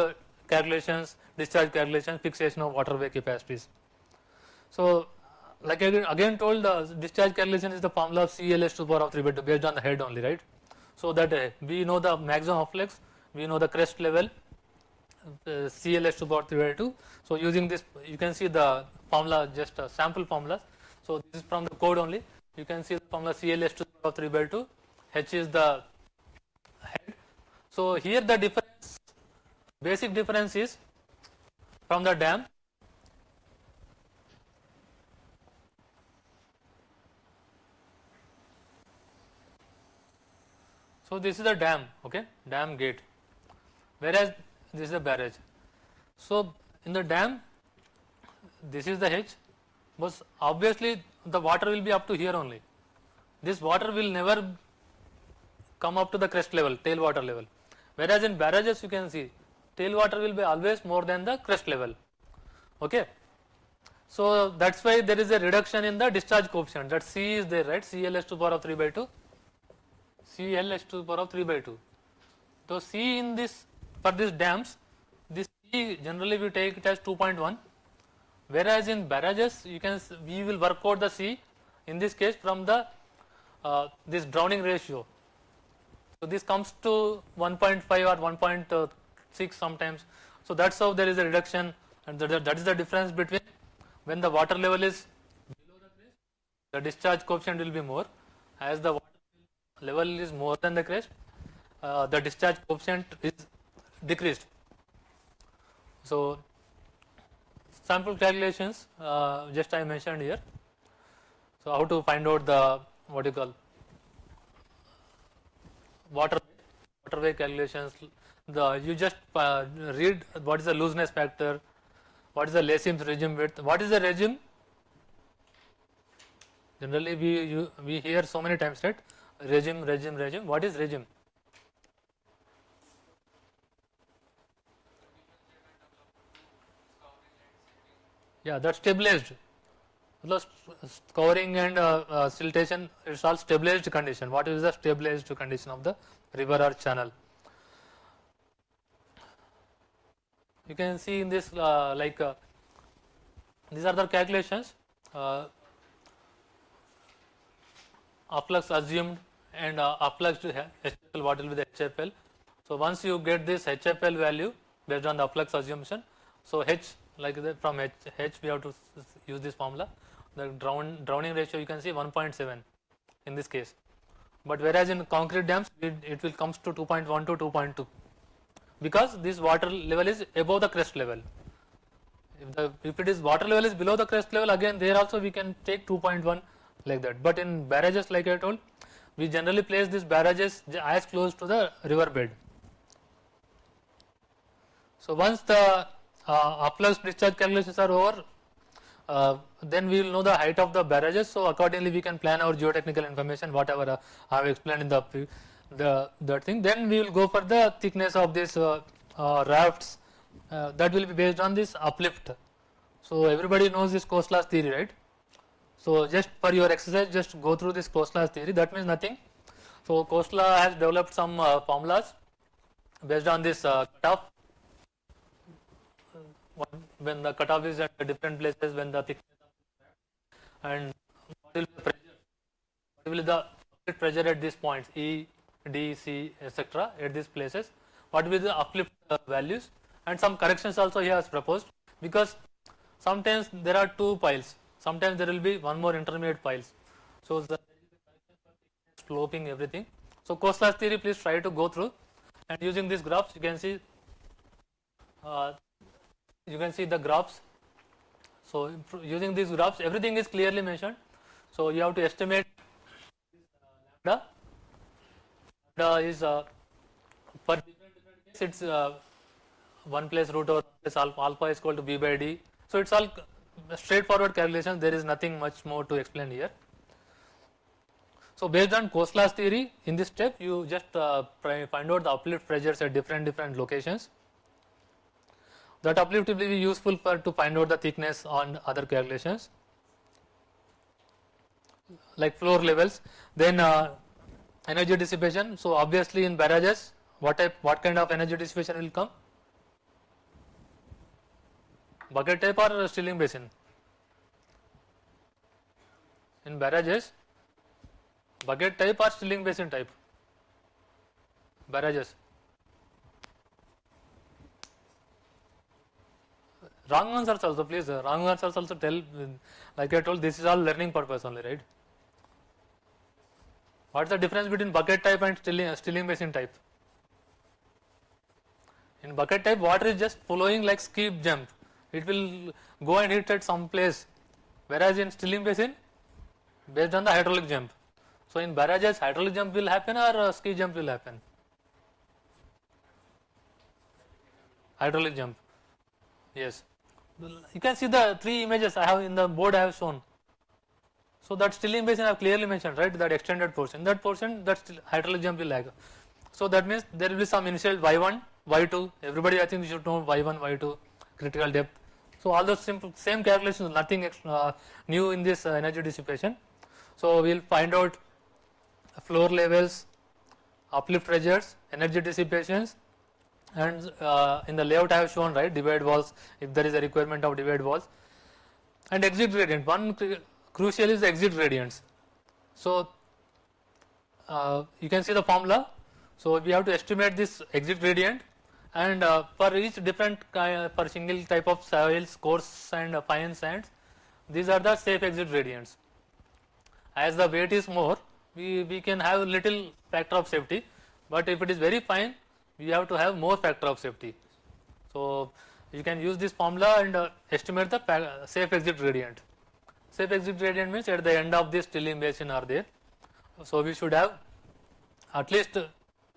calculations, discharge calculations, fixation of waterway capacities. So like I again told, the discharge calculation is the formula of CLS to the power of 3/2 based on the head only, right? So that we know the maximum afflux, we know the crest level, CLS to the power 3/2. So using this you can see the formula, just sample formulas. So this is from the code only. You can see the formula CLS to the power 3/2, H is the head. So here the difference, basic difference is from the dam. So this is the dam, okay, dam gate, whereas this is the barrage. So in the dam, this is the H, but obviously the water will be up to here only. This water will never come up to the crest level, tail water level. Whereas in barrages you can see tail water will be always more than the crest level. Okay. So that's why there is a reduction in the discharge coefficient. That C is there, right? CLS to the power of 3/2. CLS to the power of 3/2. So C in this, for these dams, this C generally we take it as 2.1. Whereas in barrages you can, we will work out the C in this case from the this drowning ratio. So this comes to 1.5 or 1.6 sometimes. So that's how there is a reduction, and that is the difference between when the water level is below the crest, the discharge coefficient will be more. As the water level is more than the crest, the discharge coefficient is decreased. So sample calculations just I mentioned here. So how to find out the what you call waterway calculations. You just read what is the looseness factor, what is the Lacim's regime width, what is the regime. Generally we hear so many times, right? Regime. What is regime? Yeah, that's stabilized. Covering and siltation, it's all stabilized condition. What is the stabilized condition of the river or channel? You can see in this these are the calculations. Afflux assumed and afflux to HFL, what will be the HFL. So once you get this HFL value based on the afflux assumption, so H like that from H we have to use this formula. The drowning ratio you can see 1.7 in this case, but whereas in concrete dams it will comes to 2.1 to 2.2 because this water level is above the crest level. If it is water level is below the crest level, again there also we can take 2.1 like that, but in barrages, like I told, we generally place these barrages as close to the river bed. So once the upflux discharge calculations are over, then we will know the height of the barrages. So accordingly we can plan our geotechnical information, whatever I have explained in that thing. Then we will go for the thickness of this rafts. That will be based on this uplift. So everybody knows this coast laws theory, right? So just for your exercise, just go through this coast laws theory. That means nothing. So coast law has developed some formulas based on this cutoff. When the cutoff is at different places, when the thickness and what will be the pressure, what will be the pressure at these points E, D, C, etc. at these places, what will be the uplift values, and some corrections also he has proposed, because sometimes there are two piles, sometimes there will be one more intermediate piles, so the sloping everything. So coast laws theory, please try to go through, and using these graphs you can see the graphs. So using these graphs everything is clearly mentioned. So you have to estimate lambda. Lambda is for different case it's 1 plus root over plus alpha is equal to b by d. So it's all straightforward calculation, there is nothing much more to explain here. So based on coast laws theory, in this step you just find out the uplift pressures at different locations. That uplift will be useful to find out the thickness on other calculations like floor levels. Then energy dissipation. So obviously in barrages, what kind of energy dissipation will come? Bucket type or stilling basin? In barrages, bucket type or stilling basin type? Barrages. Wrong answers also, please. Wrong answers also tell. Like I told, this is all learning purpose only, right? What is the difference between bucket type and stilling basin type? In bucket type, water is just flowing like ski jump. It will go and hit at some place. Whereas in stilling basin, based on the hydraulic jump. So in barrages, hydraulic jump will happen or ski jump will happen? Hydraulic jump. Yes. You can see the three images I have in the board I have shown. So that stilling basin I have clearly mentioned, right? That extended portion. That portion, that hydraulic jump will lag. So that means there will be some initial y1, y2. Everybody, I think you should know y1, y2, critical depth. So all those same calculations, nothing new in this energy dissipation. So we will find out floor levels, uplift pressures, energy dissipations, and in the layout I have shown, right, divide walls, if there is a requirement of divide walls, and exit gradient. One crucial is the exit gradients. So you can see the formula. So we have to estimate this exit gradient, and for each different for single type of soils, coarse and fine sands, these are the safe exit gradients. As the weight is more, we can have a little factor of safety, but if it is very fine, we have to have more factor of safety. So you can use this formula and estimate the safe exit gradient. Safe exit gradient means at the end of this stilling basin are there. So we should have at least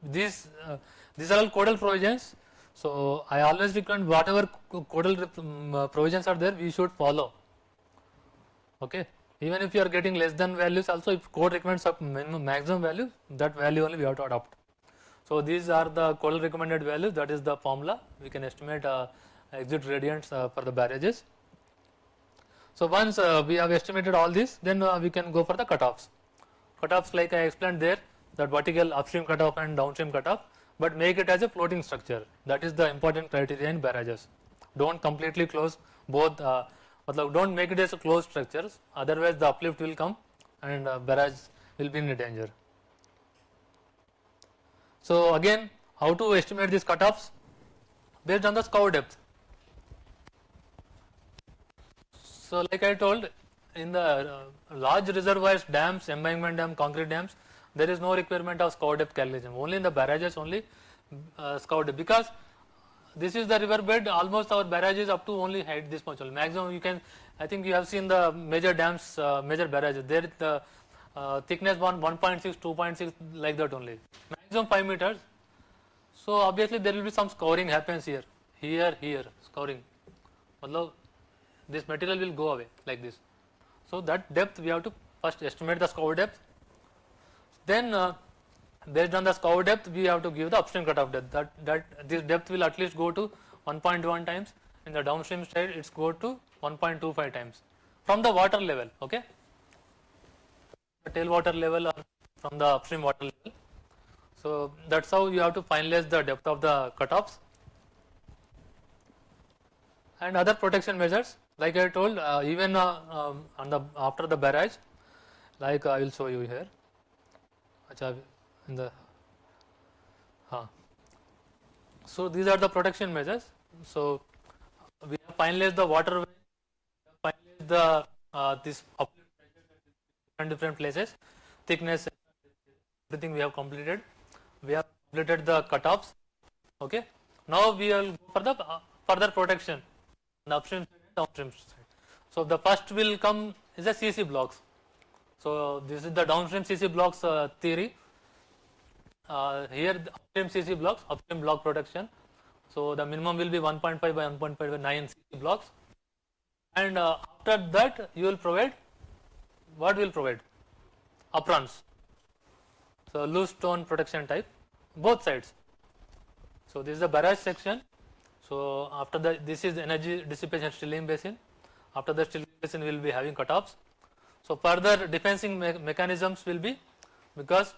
these are all codal provisions. So I always recommend whatever codal provisions are there, we should follow. Okay. Even if you are getting less than values also, if code recommends up maximum value, that value only we have to adopt. So these are the codal recommended values, that is the formula. We can estimate exit gradients for the barrages. So once we have estimated all this, then we can go for the cutoffs. Cutoffs, like I explained there, that vertical upstream cutoff and downstream cutoff, but make it as a floating structure. That is the important criteria in barrages. Don't completely close both, don't make it as a closed structures, otherwise the uplift will come and barrage will be in danger. So again, how to estimate these cutoffs? Based on the scour depth. So like I told, in the large reservoirs, dams, embankment dam, concrete dams, there is no requirement of scour depth calculation. Only in the barrages only scour depth, because this is the river bed. Almost our barrages up to only height this much only. Maximum you can, I think you have seen the major dams, major barrages. There the thickness 1.6, 2.6 like that only. Maximum 5 meters. So obviously there will be some scouring happens here, here scouring. Matlab, this material will go away like this. So that depth we have to first estimate the scour depth. Then based on the scour depth we have to give the upstream cutoff depth. That this depth will at least go to 1.1 times. In the downstream side it's go to 1.25 times from the water level. Okay, the tailwater level or from the upstream water level. So that's how you have to finalize the depth of the cutoffs. And other protection measures, like I told, even on the after the barrage, like I will show you here. In the so these are the protection measures. So we have finalized the waterway, finalized the this different places, thickness, everything we have completed. We have completed the cutoffs. Okay. Now we will go for the further protection, the upstream side and downstream side. So the first will come is the CC blocks. So this is the downstream CC blocks theory. Here the upstream CC blocks, upstream block protection. So the minimum will be 1.5 by 1.5 by 9 CC blocks. And after that you will provide, what will provide? Aprons. So loose stone protection type, both sides. So this is the barrage section. So after that, this is energy dissipation stilling basin. After the stilling basin we will be having cutoffs. So further defensing mechanisms will be, because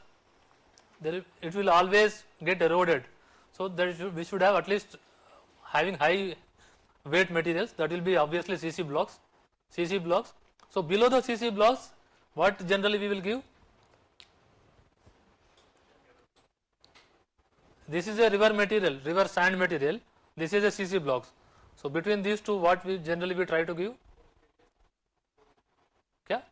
it will always get eroded. So we should have at least having high weight materials, that will be obviously CC blocks. CC blocks. So below the CC blocks, what generally we will give? This is a river material, river sand material. This is a CC blocks. So between these two, what we generally try to give? Okay?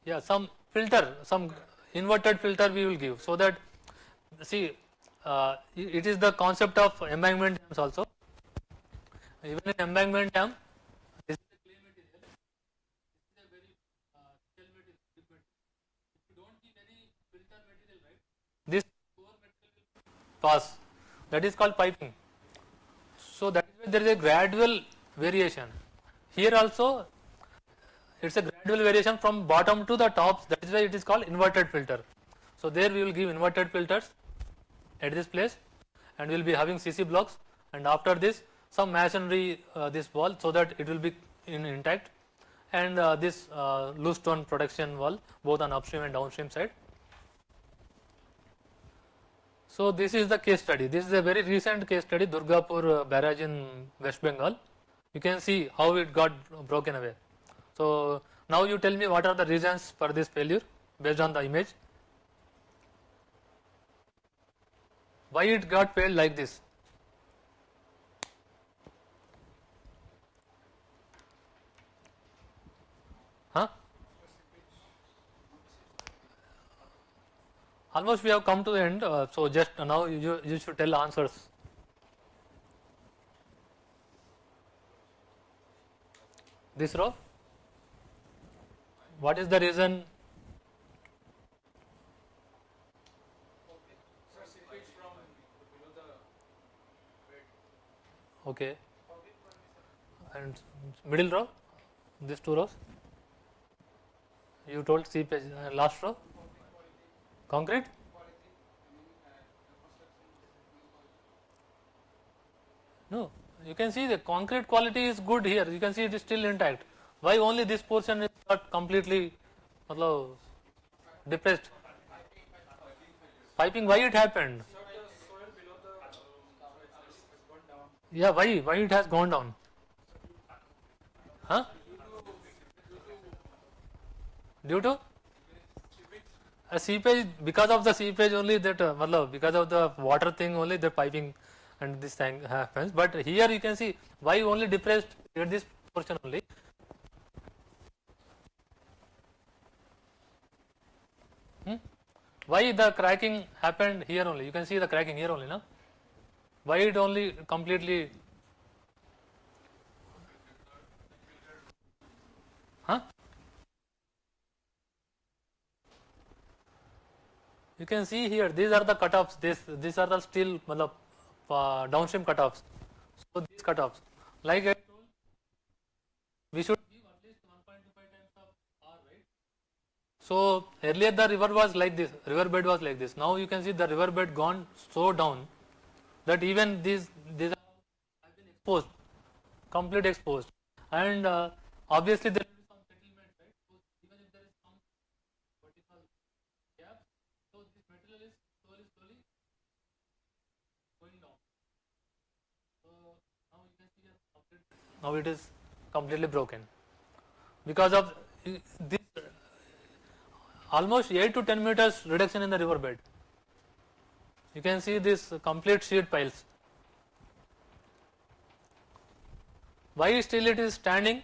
Yeah, some filter, some inverted filter we will give, so that, see, it is the concept of embankment dams also. Even in embankment dam, this is a clay material. This is a very shell material. If you don't give any filter material, right, this core material will pass. That is called piping. So that is why there is a gradual variation. Here also it's a gradual variation from bottom to the tops. That is why it is called inverted filter. So there we will give inverted filters at this place, and we will be having CC blocks, and after this some masonry this wall, so that it will be intact, and this loose stone protection wall both on upstream and downstream side. So this is the case study. This is a very recent case study, Durgapur barrage in West Bengal. You can see how it got broken away. So now you tell me what are the reasons for this failure based on the image. Why it got failed like this? Huh? Almost we have come to the end. So just now you should tell answers. This row. What is the reason? Okay. And middle row, these two rows. You told seepage. Last row. Concrete. No, you can see the concrete quality is good here. You can see it is still intact. Why only this portion is not completely depressed? Piping, why it happened? Yeah, why it has gone down? Huh? Due to a seepage, because of the seepage only, that because of the water thing only, the piping and this thing happens. But here you can see why only depressed at this portion only. Why the cracking happened here only? You can see the cracking here only, no? Why it only completely? Huh? You can see here. These are the cutoffs. These are the steel, downstream cutoffs. So these cutoffs, like I told, we should give at least 1.25 times of R, right? So earlier the river was like this. River bed was like this. Now you can see the river bed gone so down that even these have been exposed, complete exposed, and obviously there will be some settlement, right? So even if there is some vertical gaps, so this material is slowly going down. So now you can see now it is completely broken because of this almost 8 to 10 meters reduction in the river bed. You can see this complete sheet piles. Why still it is standing?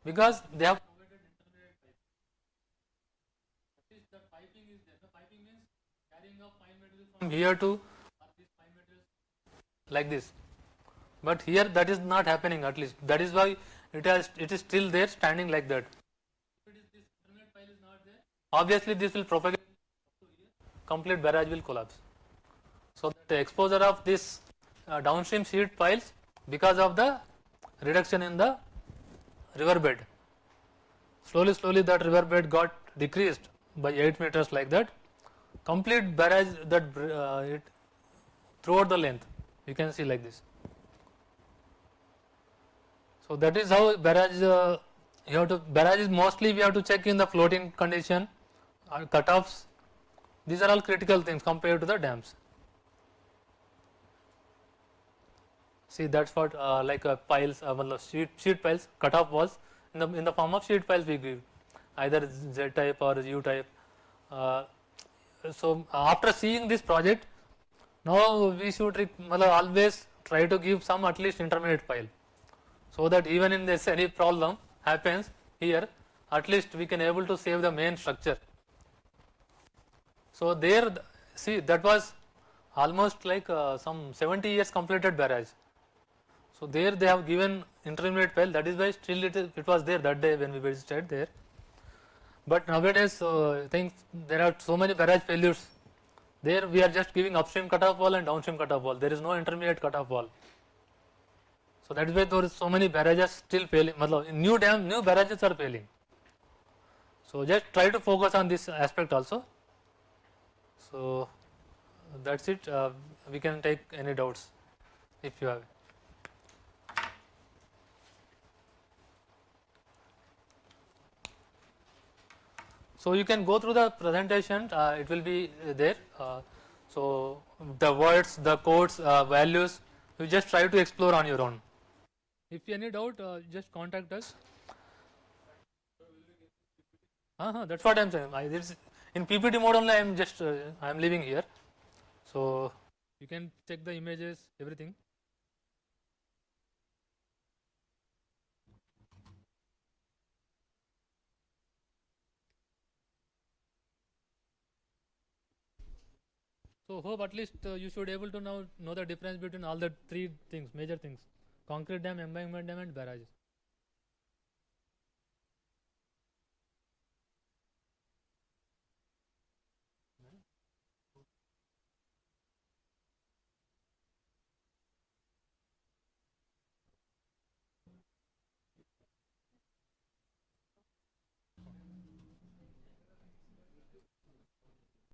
Because they have provided intermediate pipe. At least the piping is there. The piping means carrying of fine material from here to this fine material like this. But here that is not happening, at least. That is why it is still there standing like that. If it is this intermediate pile is not there, obviously this will propagate up to here. Complete barrage will collapse. So the exposure of this downstream sheet piles because of the reduction in the river bed. Slowly that river bed got decreased by 8 meters like that. Complete barrage that it throughout the length, you can see like this. So that is how barrage you have to barrage is mostly we have to check in the floating condition, cutoffs. These are all critical things compared to the dams. See, that's what piles, sheet piles, cutoff walls in the form of sheet piles we give either Z type or U type. So after seeing this project, now we should always try to give some at least intermediate pile, so that even in this any problem happens here, at least we can able to save the main structure. So there, see, that was almost like some 70 years completed barrage. So there they have given intermediate pile. That is why still it was there that day when we visited there. But nowadays, I think there are so many barrage failures. There we are just giving upstream cutoff wall and downstream cutoff wall. There is no intermediate cutoff wall. So that is why there is so many barrages still failing. New barrages are failing. So just try to focus on this aspect also. So that's it. We can take any doubts if you have. So you can go through the presentation, it will be there. So the words, the codes, values, you just try to explore on your own. If you any doubt, just contact us. That's what I am saying. In PPT mode only I am just I am leaving here. So you can check the images, everything. So hope at least you should able to now know the difference between all the three things, major things: concrete dam, embankment dam, and barrages.